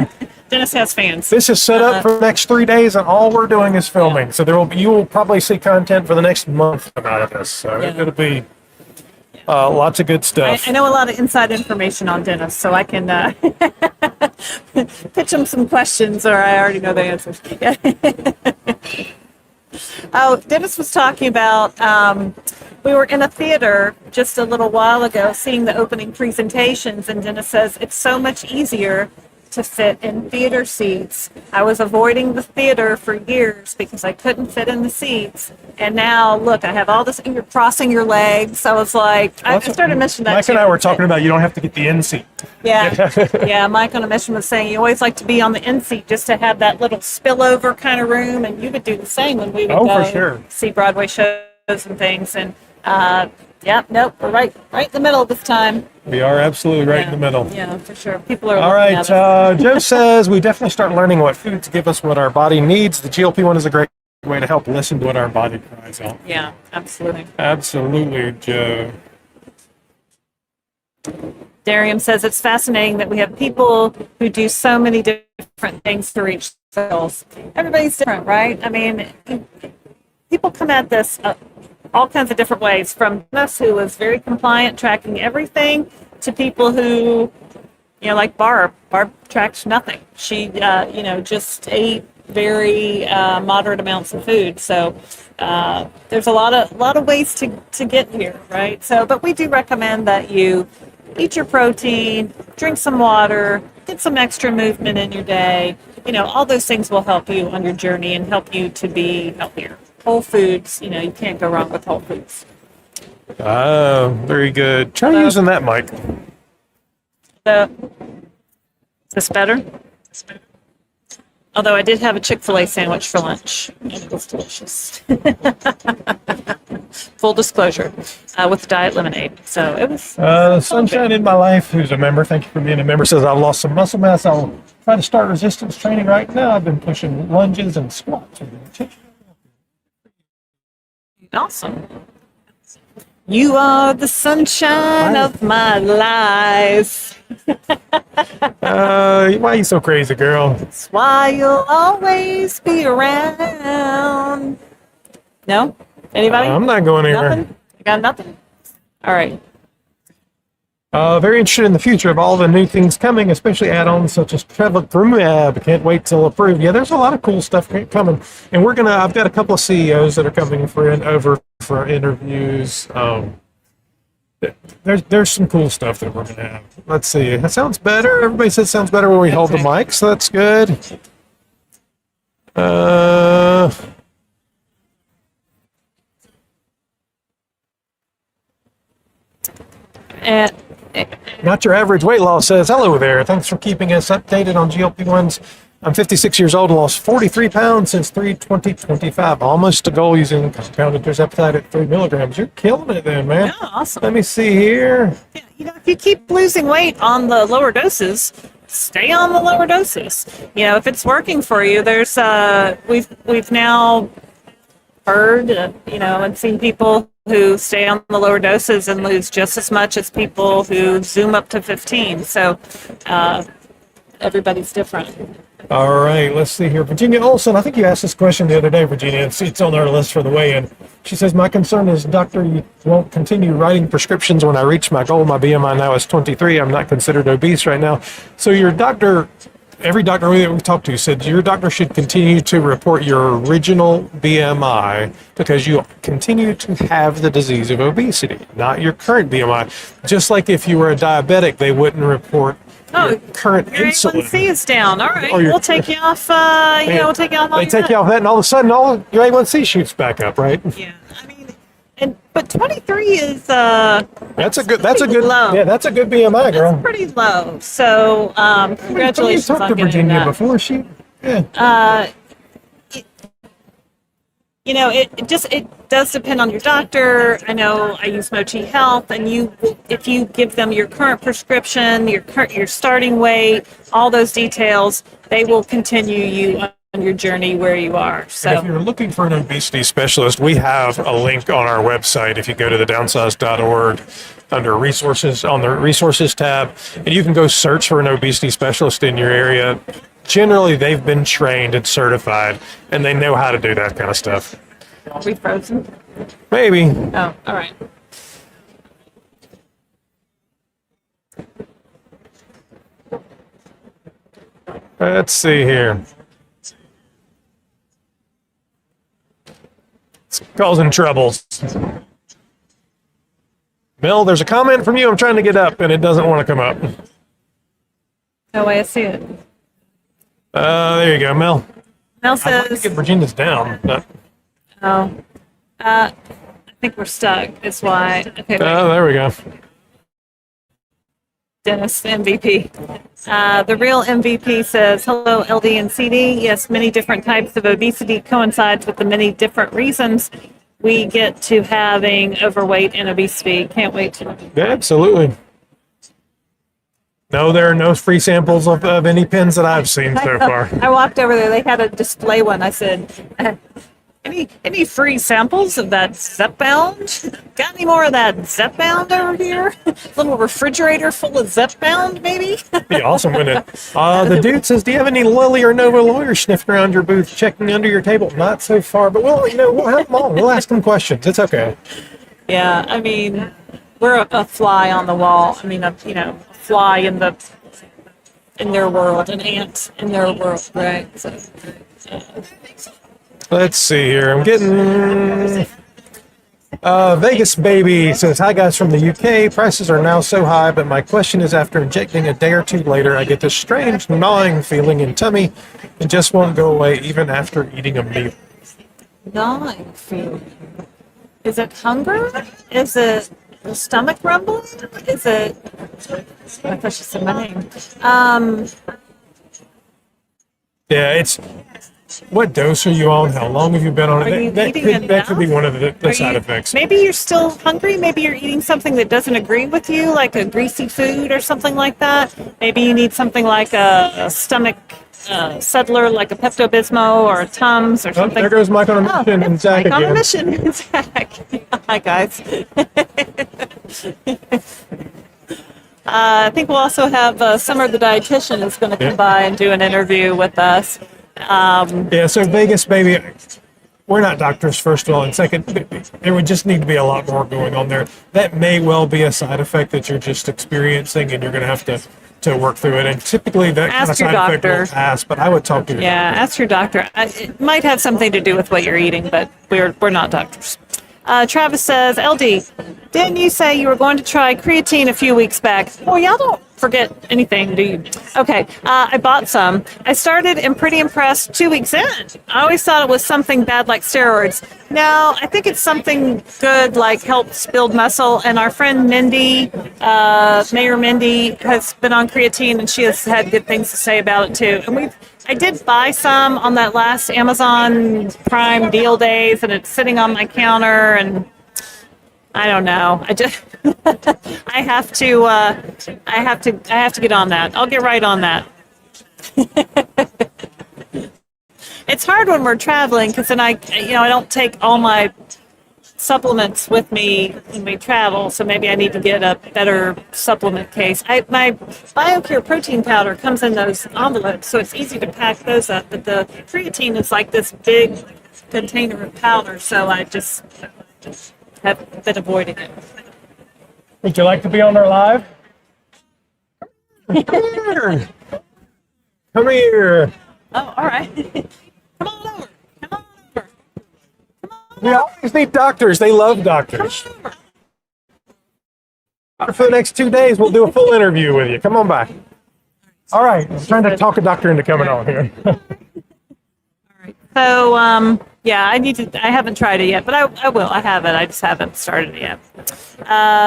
Dennis has fans. This is set up for the next 3 days, and all we're doing is filming. So you will probably see content for the next month out of this. So Yeah. it'll be lots of good stuff. I know a lot of inside information on Dennis, so I can pitch him some questions, or I already know the answers. Oh, Dennis was talking about, we were in a theater just a little while ago seeing the opening presentations, and Dennis says it's so much easier to fit in theater seats. I was avoiding the theater for years because I couldn't fit in the seats. And now, look, I have all this, and you're crossing your legs. I was like, I started mentioning that Mike too. and I were talking about you don't have to get the end seat. Yeah, yeah. Mike on a mission was saying you always like to be on the end seat just to have that little spillover kind of room, and you would do the same when we would Oh, go for sure. see Broadway shows and things. And yeah, nope, we're right in the middle this time. We are absolutely right Yeah. in the middle. Yeah, for sure. People are All looking right, at us. Joe says we definitely start learning what foods give us what our body needs. The GLP-1 is a great way to help listen to what our body cries out. Yeah, absolutely. Absolutely, Joe. Darium says it's fascinating that we have people who do so many different things to reach their goals. Everybody's different, right? I mean, people come at this all kinds of different ways, from us who was very compliant, tracking everything, to people who, like Barb. Barb tracked nothing. She, just ate very moderate amounts of food. So there's a lot of ways to get here, right? So, but we do recommend that you eat your protein, drink some water, get some extra movement in your day. All those things will help you on your journey and help you to be healthier. Whole foods, you can't go wrong with whole foods. Very good. Try using that mic. Is this better? Although I did have a Chick-fil-A sandwich for lunch, and it was delicious. Full disclosure, with diet lemonade. So it was. Sunshine in my life, who's a member, thank you for being a member, says I've lost some muscle mass. I'll try to start resistance training right now. I've been pushing lunges and squats. Awesome. You are the sunshine of my life. Why are you so crazy, girl? That's why you'll always be around. No? Anybody? I'm not going anywhere. Nothing? You got nothing? All right. Very interested in the future of all the new things coming, especially add-ons such as Trevlimab. Can't wait till approved. Yeah, there's a lot of cool stuff coming, and I've got a couple of CEOs that are coming over for interviews. There's some cool stuff that we're gonna have. Let's see. That sounds better. Everybody says it sounds better when we hold the mic, so that's good. And Not Your Average Weight Loss says, hello there. Thanks for keeping us updated on GLP-1s. I'm 56 years old and lost 43 pounds since 3/20/25. Almost to goal using compounded tirzepatide at 3 milligrams. You're killing it then, man. yeah, awesome. Let me see here. If you keep losing weight on the lower doses, stay on the lower doses. If it's working for you, there's we've now heard, and seen people who stay on the lower doses and lose just as much as people who zoom up to 15. So everybody's different. All right, let's see here. Virginia Olson, I think you asked this question the other day, Virginia. It's on our list for the weigh-in. She says, my concern is, doctor, you won't continue writing prescriptions when I reach my goal. My BMI now is 23. I'm not considered obese right now. So your doctor, every doctor we talked to said your doctor should continue to report your original BMI because you continue to have the disease of obesity, not your current BMI. Just like if you were a diabetic, they wouldn't report your current your insulin. A1C is down. All right, Or your- we'll take you off. We'll take you off. They take you off that, and all of a sudden, all your A1C shoots back up, right? Yeah, but 23 is That's a good. low. Yeah, that's a good BMI, girl. That's pretty low. So congratulations You talked on to getting Virginia that. before she. Yeah. It does depend on your doctor. I know I use Mochi Health, and if you give them your current prescription, your starting weight, all those details, they will continue you on your journey where you are. So And if you're looking for an obesity specialist, we have a link on our website. If you go to the downsized.org under resources, on the resources tab, and you can go search for an obesity specialist in your area. Generally, they've been trained and certified, and they know how to do that kind of stuff. are we frozen? Maybe. Oh, all right. Let's see here. It's causing troubles. Mel, there's a comment from you. I'm trying to get up, and it doesn't want to come up. No way I see it. There you go, Mel. Mel I'd like to says, get Virginia's down. I think we're stuck. That's why. Okay, wait. There we go. Dennis, MVP. The real MVP says, hello, LD and CD. Yes, many different types of obesity coincides with the many different reasons we get to having overweight and obesity. Can't wait to. Yeah, absolutely. No, there are no free samples of any pens that I've seen so far. I walked over there. They had a display one. I said, Any free samples of that Zepbound? Got any more of that Zepbound over here? Little refrigerator full of Zepbound, maybe? Be awesome, wouldn't it? The dude says, "Do you have any Lily or Nova lawyers sniffing around your booth, checking under your table?" Not so far, but we'll have them on. We'll ask them questions. It's okay. Yeah, I mean, we're a fly on the wall. I mean, a fly in their world, an ant in their world, right? So, Let's see here. I'm getting Vegas Baby says, "Hi guys from the UK. Prices are now so high, but my question is, after injecting a day or two later, I get this strange gnawing feeling in tummy and just won't go away even after eating a meal." gnawing feeling. Is it hunger? Is it the stomach rumbling? Is it? I thought she said my name. Yeah, it's. What dose are you on? How long have you been on Are you it? That eating could be enough? one of the Are side you- effects. Maybe you're still hungry. Maybe you're eating something that doesn't agree with you, like a greasy food or something like that. Maybe you need something like a stomach settler, like a Pepto-Bismol or a Tums or Oh, something. there goes Mike on a mission and Zach Mike on a again. mission. Zach. Hi, guys. I think we'll also have Summer the dietitian is going to come by and do an interview with us. Yeah, so Vegas Baby, we're not doctors, first of all, and second, there would just need to be a lot more going on there. That may well be a side effect that you're just experiencing, and you're going to have to work through it. And typically, that kind of Ask your side effect doctor. will pass. But I would talk to your Yeah, doctor. ask your doctor. It might have something to do with what you're eating, but we're not doctors. Travis says, LD, didn't you say you were going to try creatine a few weeks back? Well, y'all don't forget anything, do you? Okay, I bought some. I started and pretty impressed 2 weeks in. I always thought it was something bad like steroids. No, I think it's something good like helps build muscle. And our friend Mindy, Mayor Mindy, has been on creatine and she has had good things to say about it too. And I did buy some on that last Amazon Prime deal days, and it's sitting on my counter, and I don't know. I just I have to get on that. I'll get right on that. It's hard when we're traveling because then I don't take all my supplements with me when we travel, so maybe I need to get a better supplement case. My BioCure protein powder comes in those envelopes, so it's easy to pack those up, but the creatine is like this big container of powder, so I just have been avoiding it. Would you like to be on there live? Come here. Come here. Oh, all right. Come on over. Come on over. We always need doctors. They love doctors. For the next 2 days, we'll do a full interview with you. Come on back. All right. I'm trying to talk a doctor into coming on here. So, yeah, I haven't tried it yet, but I will. I have it. I just haven't started it yet.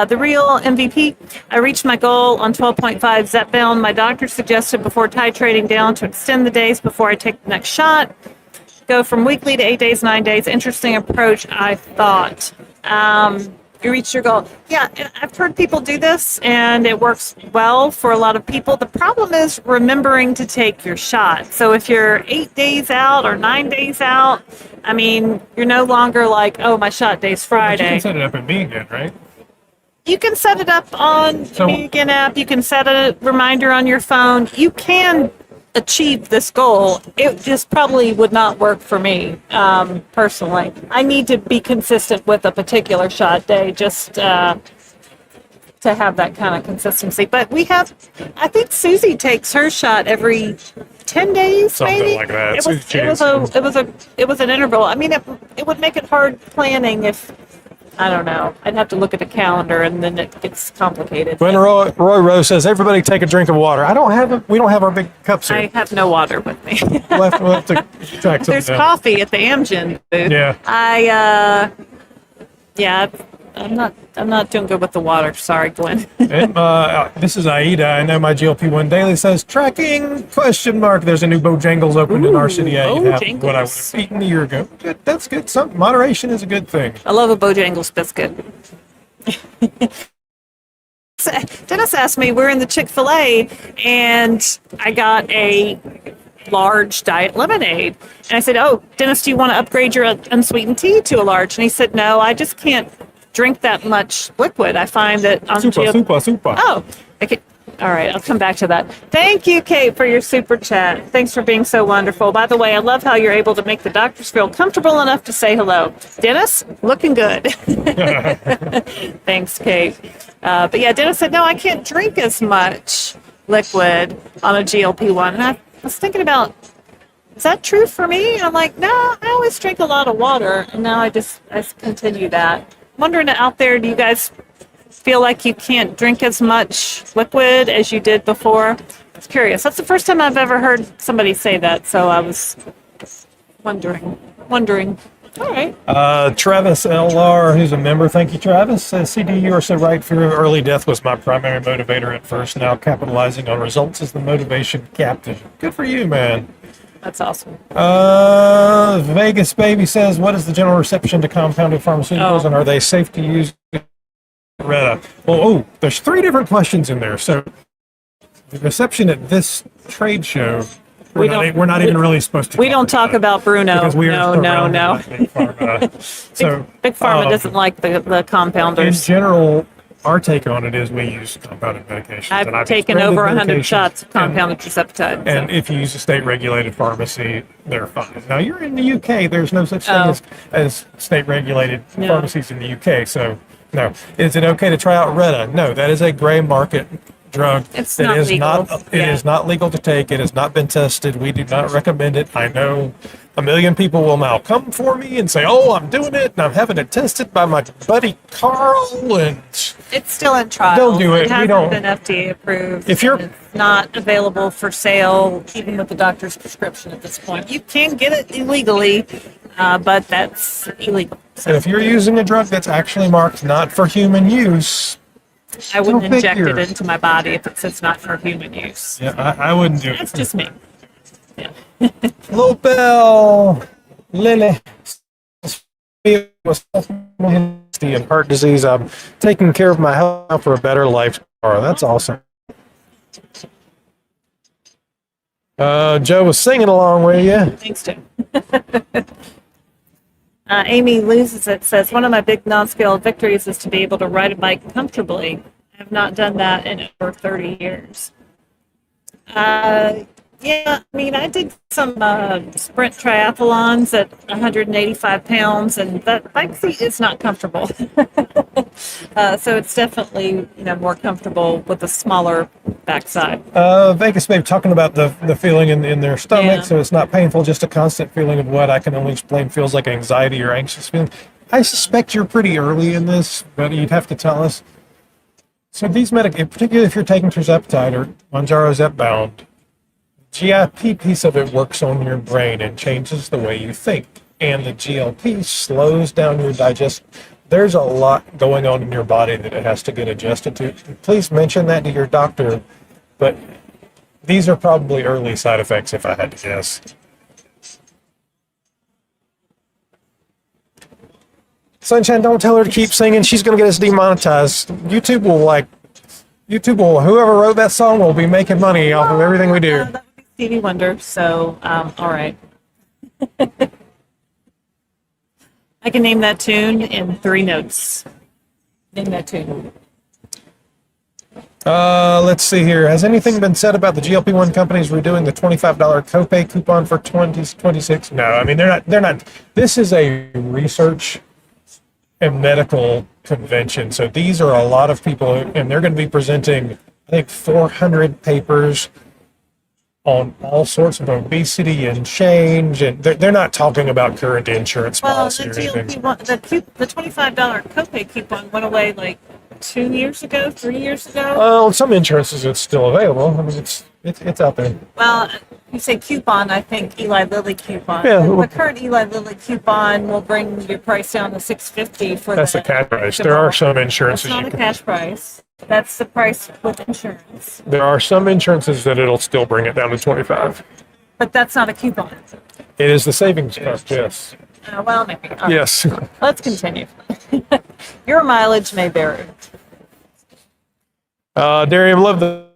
The real MVP, I reached my goal on 12.5 Zepbound. My doctor suggested before titrating down to extend the days before I take the next shot. Go from weekly to 8 days, 9 days. Interesting approach, I thought. You reached your goal. Yeah, I've heard people do this, and it works well for a lot of people. The problem is remembering to take your shot. So if you're 8 days out or 9 days out, I mean, you're no longer like, oh, my shot day's You Friday. can set it up at me again, right? You can set it up on the Me Again app. You can set a reminder on your phone. You can achieve this goal. It just probably would not work for me personally. I need to be consistent with a particular shot day just to have that kind of consistency. But I think Susie takes her shot every 10 days, Something maybe. like that. It was an interval. I mean, it would make it hard planning if, I don't know. I'd have to look at a calendar, and then it gets complicated. When Roy Rose says, "Everybody take a drink of water." We don't have our big cups I here. have no water with me. We'll have to track something There's down. coffee at the Amgen booth. Yeah. I'm not doing good with the water. Sorry, Glenn. This is Aida. I know my GLP-1 daily says tracking ? There's a new Bojangles opened in our city. I have what I would Bojangles. have eaten a year ago. Good. That's good. Moderation is a good thing. I love a Bojangles biscuit. Dennis asked me, we're in the Chick-fil-A, and I got a large diet lemonade. And I said, oh, Dennis, do you want to upgrade your unsweetened tea to a large? And he said, no, I just can't drink that much liquid. I find that on Super. Oh, okay. All right, I'll come back to that. Thank you, Kate, for your super chat. Thanks for being so wonderful. By the way, I love how you're able to make the doctors feel comfortable enough to say hello. Dennis, looking good. Thanks, Kate. But yeah, Dennis said, no, I can't drink as much liquid on a GLP-1. And I was thinking about, is that true for me? And I'm like, no, I always drink a lot of water. And now I continue that. I'm wondering out there, do you guys feel like you can't drink as much liquid as you did before? It's curious. That's the first time I've ever heard somebody say that, so I was wondering. All right. Travis LR, who's a member, thank you, Travis, says, CD, you are so right. Fear of early death was my primary motivator at first. Now capitalizing on results is the motivation captive. Good for you, man. That's awesome. Vegas Baby says, what is the general reception to compounded pharmaceuticals, and are they safe to use? Well, there's 3 different questions in there. So the reception at this trade show, we're not even really supposed to. We don't talk about Bruno. Because we are No. Big Pharma. So Big Pharma doesn't like the compounders. in general, our take on it is we use compounded medications. I've taken over 100 shots of compounded tirzepatide. And if you use a state-regulated pharmacy, they're fine. Now, you're in the UK. There's no such thing as state-regulated pharmacies in the UK. So, no. Is it okay to try out Retta? No, that is a gray market drug. It's not legal. It is not legal to take. It has not been tested. We do not recommend it. I know a million people will now come for me and say, oh, I'm doing it, and I'm having it tested by my buddy Carl, and it's still in trial. Don't do it. It hasn't been FDA approved. If you're it's not available for sale, even with the doctor's prescription at this point. You can get it illegally, but that's illegal. So if you're using a drug that's actually marked not for human use, I wouldn't inject it into my body if it says not for human use. Yeah, I wouldn't do it. That's just me. Yeah. Little Bell, Lily, and heart disease. I'm taking care of my health for a better life tomorrow. That's awesome. Joe was singing along with you. Thanks, Joe. Amy Loses It says, one of my big non-scale victories is to be able to ride a bike comfortably. I have not done that in over 30 years. Yeah, I mean, I did some sprint triathlons at 185 pounds, and that bike seat is not comfortable. So it's definitely, more comfortable with a smaller backside. Vegas Babe talking about the feeling in their stomach, Yeah. so it's not painful, just a constant feeling of what I can only explain feels like anxiety or anxious feeling. I suspect you're pretty early in this, but you'd have to tell us. So these particularly if you're taking tirzepatide or Mounjaro Zepbound, GIP piece of it works on your brain and changes the way you think. And the GLP slows down your digestion. There's a lot going on in your body that it has to get adjusted to. Please mention that to your doctor. But these are probably early side effects if I had to guess. Sunshine, don't tell her to keep singing. She's going to get us demonetized. YouTube will, whoever wrote that song will be making money off of everything we do. That would be Stevie Wonder, so, all right. I can name that tune in 3 notes. Name that tune. Let's see here. Has anything been said about the GLP-1 companies redoing the $25 copay coupon for 2026? No, I mean, they're not. This is a research and medical convention. So these are a lot of people, and they're going to be presenting, I think, 400 papers on all sorts of obesity and change, and they're not talking about current insurance policy or anything. The $25 copay coupon went away like 2 years ago, 3 years ago. Well, some insurances it's still available. I mean, it's out there. Well, you say coupon, I think Eli Lilly coupon. Yeah, The current Eli Lilly coupon will bring your price down to $650 for That's the cash price. There are some insurances. That's not a cash price. That's the price with insurance. There are some insurances that it'll still bring it down to 25. But that's not a coupon. It is the savings price, yes. Well, maybe. All right. Yes. Let's continue. Your mileage may vary. Darian, love the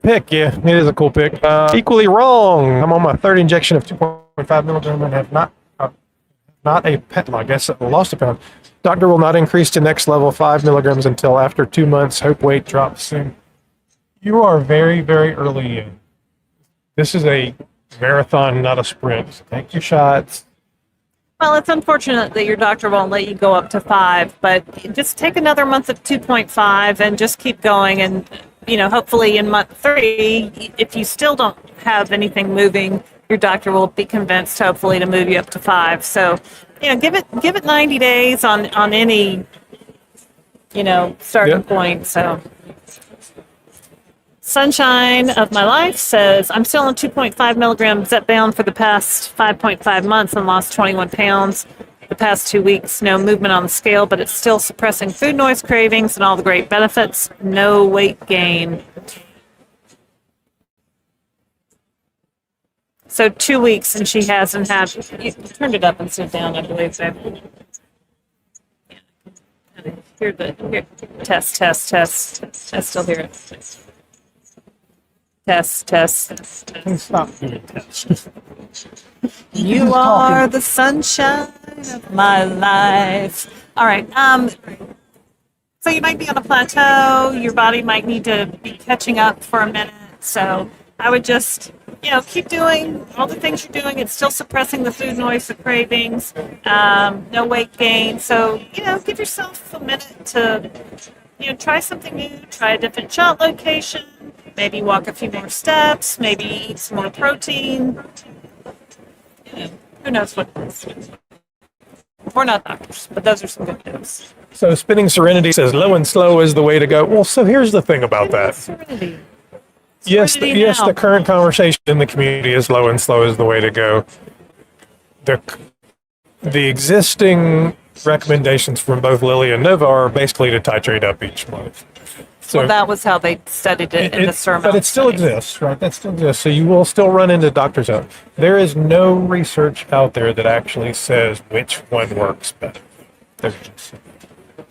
Pick, yeah, it is a cool pick. Equally wrong. I'm on my third injection of 2.5 milligrams and have not a pet. I guess I lost a pound. Doctor will not increase to next level 5 milligrams until after 2 months. Hope weight drops soon. You are very, very early in. This is a marathon, not a sprint. So take your shots. Well, it's unfortunate that your doctor won't let you go up to 5, but just take another month of 2.5 and just keep going. And, hopefully in month 3, if you still don't have anything moving, your doctor will be convinced, hopefully, to move you up to 5. So, give it 90 days on any, starting point. So, Sunshine of My Life says, I'm still on 2.5 milligrams Zepbound for the past 5.5 months and lost 21 pounds. The past 2 weeks, no movement on the scale, but it's still suppressing food noise cravings and all the great benefits. No weight gain. So 2 weeks and she hasn't had, you turned it up and sit down, I believe. So. Here, test. I still hear it. Test. Stop doing tests. You are the sunshine of my life. All right. So you might be on a plateau. Your body might need to be catching up for a minute. So I would just, keep doing all the things you're doing. It's still suppressing the food noise, the cravings, no weight gain. So, give yourself a minute to, try something new, try a different shot location, maybe walk a few more steps, maybe eat some more protein. Who knows what it is. We're not doctors, but those are some good tips. So Spinning Serenity says low and slow is the way to go. Well, so here's the thing about that. Serenity. Yes, Serenity now. the current conversation in the community is low and slow is the way to go. The existing recommendations from both Lilly and Nova are basically to titrate up each month. So Well, that was how they studied it in the sermon. but it still exists, right? That still exists. So you will still run into doctors out. There is no research out there that actually says which one works better. There's just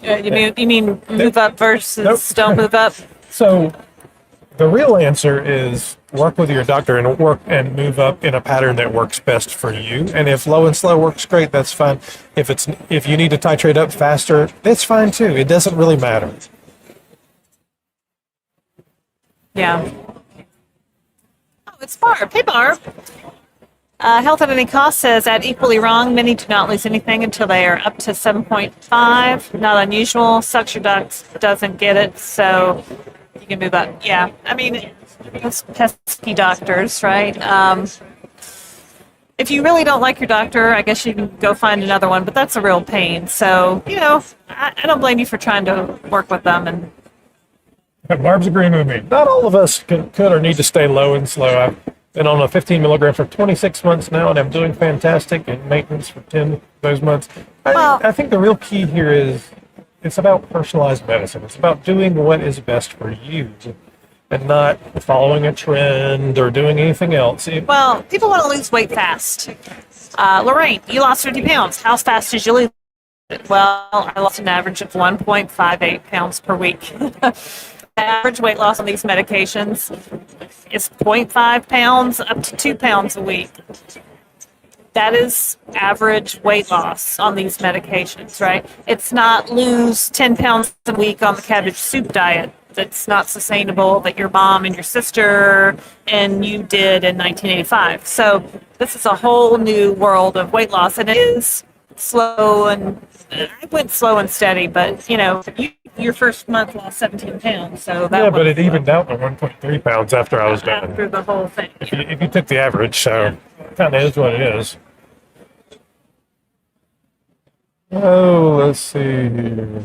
You mean move up versus Nope. don't move up? So the real answer is work with your doctor and move up in a pattern that works best for you. And if low and slow works great, that's fine. If you need to titrate up faster, that's fine too. It doesn't really matter. Yeah. Oh, it's Barb. Hey, Barb. Health at any cost says at equally wrong. Many do not lose anything until they are up to 7.5. Not unusual. Sucks your doc doesn't get it, so you can move up. Yeah. I mean, it's pesky doctors, right? If you really don't like your doctor, I guess you can go find another one, but that's a real pain. So, I don't blame you for trying to work with them. And Barb's agreeing with me. Not all of us could or need to stay low and slow. I've been on a 15 milligram for 26 months now, and I'm doing fantastic in maintenance for 10 of those months. I think the real key here is it's about personalized medicine. It's about doing what is best for you and not following a trend or doing anything else. Well, people want to lose weight fast. Laraine, you lost 50 pounds. How fast did you lose it? Well, I lost an average of 1.58 pounds per week. Average weight loss on these medications is 0.5 pounds up to 2 pounds a week. That is average weight loss on these medications, right? It's not lose 10 pounds a week on the cabbage soup diet. That's not sustainable that your mom and your sister and you did in 1985. So this is a whole new world of weight loss, and it is slow, and I went slow and steady, but your first month lost 17 pounds, so that Yeah, but it evened out to 1.3 pounds after I was done. after the whole thing. If you took the average, so it kind of is what it is. Oh, let's see here.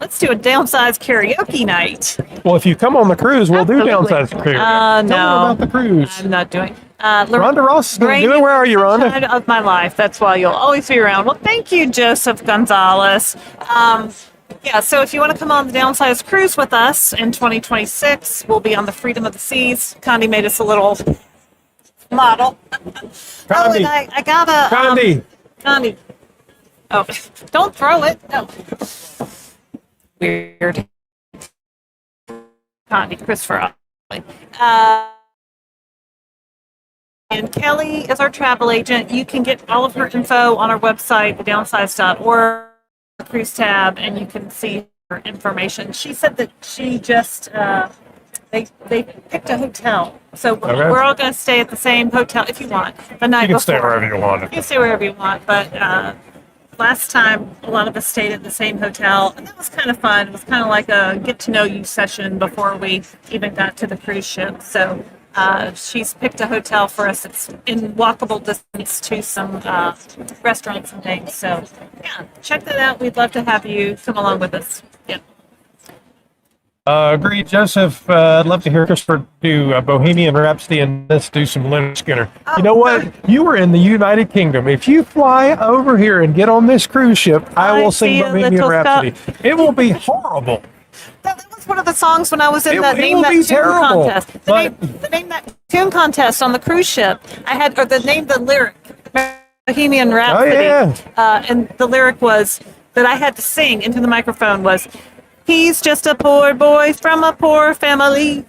Let's do a downsized karaoke night. Well, if you come on the cruise, we'll do Absolutely. Downsized Cruise. No. Tell them about the cruise. I'm not doing. Rhonda Ross is going to do it. Where are you, Rhonda? Sunshine of my life. That's why you'll always be around. Well, thank you, Joseph Gonzalez. So if you want to come on the Downsized Cruise with us in 2026, we'll be on the Freedom of the Seas. Condi made us a little model. Oh, and I got a... Condi. Oh, don't throw it. No. Weird. Connie, Christopher. And Kelly is our travel agent. You can get all of her info on our website, downsized.org, cruise tab, and you can see her information. She said that she just they picked a hotel, so we're all going to stay at the same hotel if you want the night You can before. stay wherever you want. You can stay wherever you want, but last time a lot of us stayed at the same hotel, and that was kind of fun. It was kind of like a get to know you session before we even got to the cruise ship. So she's picked a hotel for us. It's in walkable distance to some restaurants and things. So yeah, check that out. We'd love to have you come along with us. Yeah. Agreed, Joseph. I'd love to hear Christopher do Bohemian Rhapsody and let's do some Leonard Skinner. You know what? You were in the United Kingdom. If you fly over here and get on this cruise ship, I will sing see a Bohemian little Rhapsody. It will be horrible. That was one of the songs when I was in It that will Name be That Tune terrible, contest. but- The Name That Tune contest on the cruise ship. I had, or the lyric, Bohemian Rhapsody. yeah. And the lyric was, that I had to sing into the microphone was, he's just a poor boy from a poor family.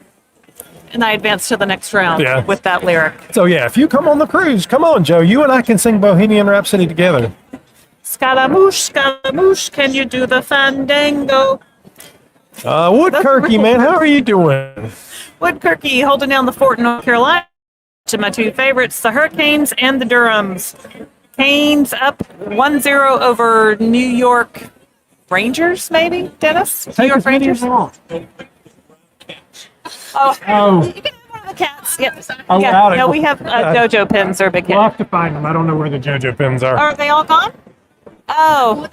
And I advanced to the next round with that lyric. So yeah, if you come on the cruise, come on, Joe. You and I can sing Bohemian Rhapsody together. Scaramouche, can you do the fandango? Woodkirky, man, how are you doing? Woodkirky holding down the fort in North Carolina. To my two favorites, the Hurricanes and the Durhams. Canes up 1-0 over New York Rangers, maybe, Dennis? New York Rangers? Oh, you can have one of the cats. Yep. Oh, Yeah. got it. No, we have JoJo pins. They're a big hit. We'll have to find them. I don't know where the JoJo pins are. Are they all gone? Oh.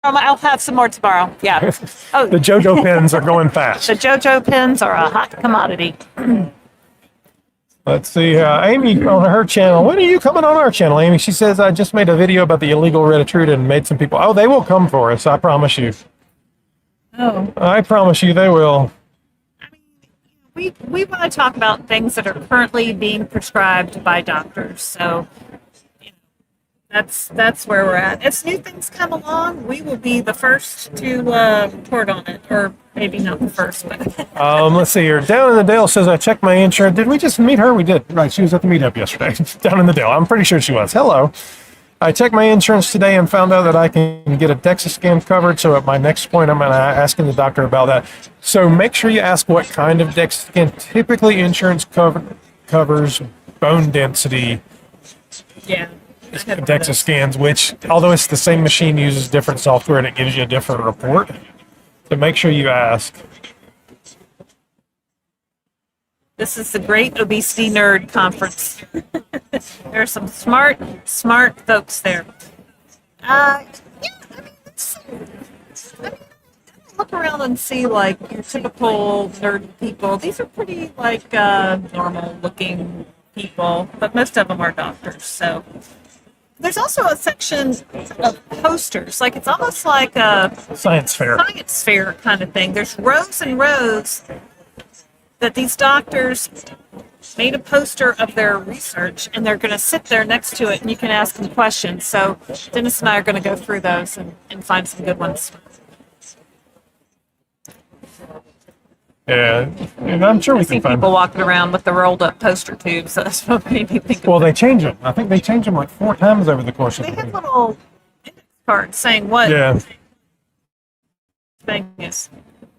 I'll have some more tomorrow. Yeah. Oh, The JoJo pins are going fast. the JoJo pins are a hot commodity. Let's see. Amy on her channel. When are you coming on our channel, Amy? She says, I just made a video about the illegal Reditrude and made some people. Oh, they will come for us. I promise you. Oh. I promise you they will. We want to talk about things that are currently being prescribed by doctors. So you know, that's where we're at. As new things come along, we will be the first to report on it, or maybe not the first, but Let's see here. Down in the Dale says, I checked my insurance. Did we just meet her? We did. Right. She was at the meetup yesterday. Down in the Dale. I'm pretty sure she was. Hello. I checked my insurance today and found out that I can get a DEXA scan covered. So at my next point, I'm going to asking the doctor about that. So make sure you ask what kind of DEXA scan. Typically, insurance covers bone density yeah. DEXA scans, which, although it's the same machine, uses different software and it gives you a different report. So make sure you ask. This is the Great Obesity Nerd Conference. There are some smart folks there. Yeah, I mean, look around and see like your typical nerd people. These are pretty like normal-looking people, but most of them are doctors. So there's also a section of posters, like it's almost like a Science fair. science fair kind of thing. There's rows and rows that these doctors made a poster of their research, and they're going to sit there next to it, and you can ask them questions. So Dennis and I are going to go through those and find some good ones. Yeah, and I'm sure I we see can find. people walking around with the rolled up poster tubes, so that's what made me think of Well, they change them. I think they change them like 4 times over the course of They the have week. little index cards saying what Yeah, thing is.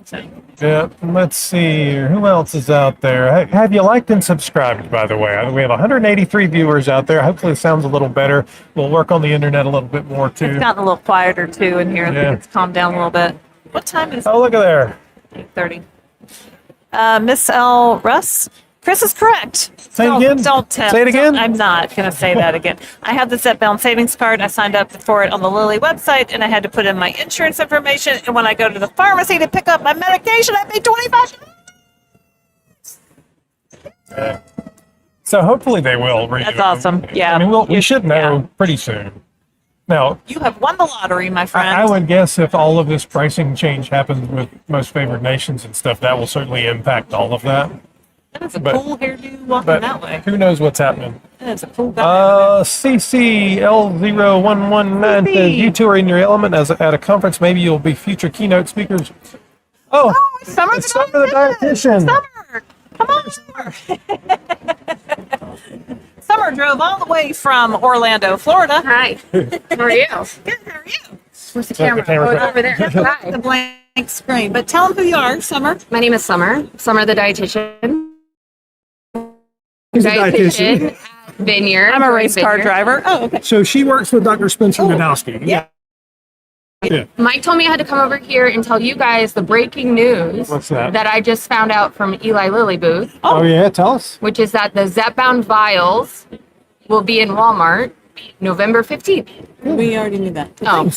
So, yeah. Let's see. Who else is out there? Have you liked and subscribed, by the way? We have 183 viewers out there. Hopefully it sounds a little better. We'll work on the internet a little bit more, too. it's gotten a little quieter too in here. I Yeah. think it's calmed down a little bit. What time is it? Oh, look at there. 8:30. Miss L. Russ. Chris is correct. Say it Don't- again? Don't tempt. Say it again? I'm not going to say that again. I have the Zepbound savings card. I signed up for it on the Lilly website, and I had to put in my insurance information. And when I go to the pharmacy to pick up my medication, I pay $25. So hopefully they will. That's awesome. Yeah. I mean, we should know Yeah. pretty soon. Now, You have won the lottery, my friend. I would guess if all of this pricing change happens with most favored nations and stuff, that will certainly impact all of that. That is a but- cool hairdo walking But that way. who knows what's happening? That is a cool guy. CCL0119 says, you two are in your element as at a conference. Maybe you'll be future keynote speakers. Oh, Summer it's Summer the dietitian. Summer, come on, Summer. Summer drove all the way from Orlando, Florida. Hi. How are you? Good, how are you? Where's the camera? camera? Oh, it's over there. The Hi. blank screen. But tell them who you are, Summer. My name is Summer. Summer the dietitian. Who's a dietitian? At Vineyard. I'm a race car Vineyard. driver. Oh, okay. So she works with Dr. Spencer Nadowski. yeah. Yeah. Mike told me I had to come over here and tell you guys the breaking news What's that? I just found out from Eli Lilly booth, Oh, yeah, tell us. which is that the Zepbound vials will be in Walmart November 15th. We already knew that. Oh.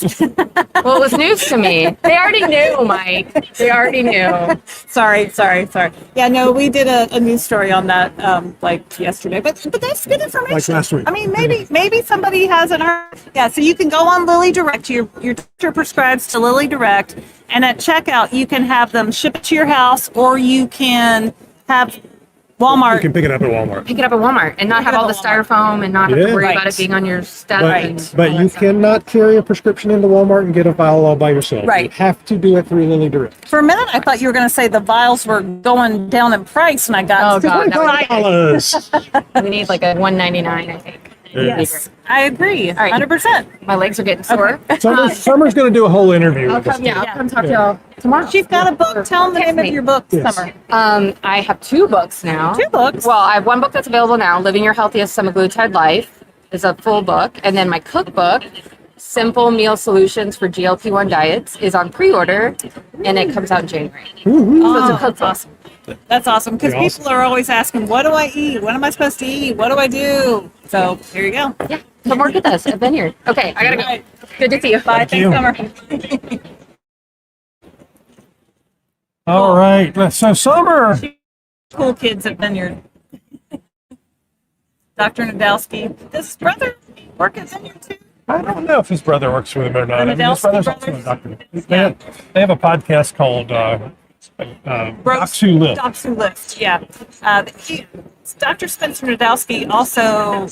Well, it was news to me. They already knew, Mike. They already knew. Sorry. Yeah, no, we did a news story on that like yesterday. But that's good information. Like last week. I mean, maybe somebody hasn't heard. Yeah, so you can go on Lilly Direct. Your doctor prescribes to Lilly Direct, and at checkout you can have them ship it to your house, or you can have Walmart. You can pick it up at Walmart. Pick it up at Walmart and not have all the styrofoam and not have Yeah. to worry Right. about it being on your step. But you cannot carry a prescription into Walmart and get a vial all by yourself. Right. You have to do it through Lilly Direct. For a minute, I thought you were going to say the vials were going down in price, and I got Oh, God, no. $25. We need like a $1.99, I think. Yes, I agree, right. 100%. My legs are getting sore. Summer's going to do a whole interview I'll with us. come, I'll come talk to y'all tomorrow. You've got a book. Tell them the name of your book, Yes. Summer. I have 2 books now. 2 books. Well, I have one book that's available now, Living Your Healthiest Semaglutide Life, is a full book. And then my cookbook, Simple Meal Solutions for GLP-1 Diets, is on pre-order, and it comes out in January. So it's a cookbook. Awesome. That's awesome, because Pretty awesome. people are always asking, what do I eat? What am I supposed to eat? What do I do? So here you go. Yeah, come work with us at Vineyard. Okay, I gotta go. Right. Good to see you. Bye. Thank you. Summer. All right. So Summer. Cool kids at Vineyard. Dr. Nadowski. Does his brother work at Vineyard too? I don't know if his brother works with him or not. The I mean, his Nadowski brother's also a brothers? doctor. They have a podcast called Docs Who Live. Docs Who Live, yeah. Dr. Spencer Nadowski also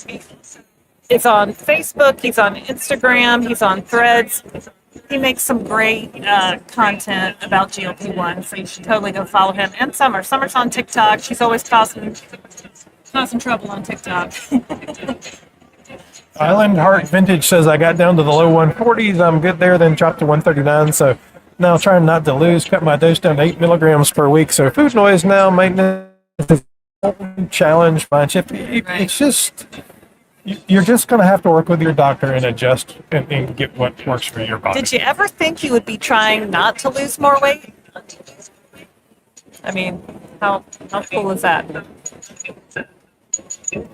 is on Facebook, he's on Instagram, he's on Threads. He makes some great content about GLP-1, so you should totally go follow him. And Summer. Summer's on TikTok. She's always causing trouble on TikTok. Island Heart Vintage says I got down to the low 140s. I'm good there, then dropped to 139. So now trying not to lose, cut my dose down to 8 milligrams per week. So food noise now, maintenance is a challenge, mind shift. It's just, you're just going to have to work with your doctor and adjust and get what works for your body. Did you ever think you would be trying not to lose more weight? I mean, how cool is that?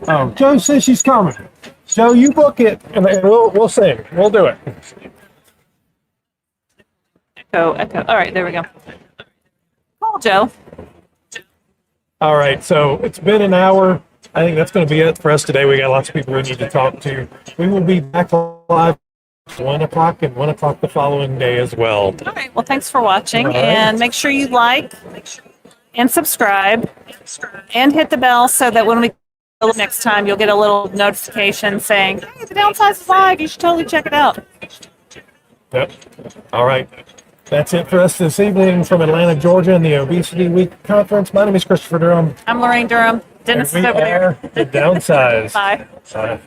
Oh, Joe says she's coming. Joe, you book it, and we'll sing. We'll do it. Echo. All right, there we go. Call Joe. All right, so it's been an hour. I think that's going to be it for us today. We got lots of people we need to talk to. We will be back live at 1 o'clock and 1 o'clock the following day as well. All right, well, thanks for watching, Right. and make sure you like and subscribe and hit the bell so that when we go next time, you'll get a little notification saying, hey, the Downsized is live. You should totally check it out. Yep. All right. That's it for us this evening from Atlanta, Georgia, and the Obesity Week conference. My name is Christopher Durham. I'm Laraine Durham. And Dennis we is over there. are the Downsized. Bye. Bye.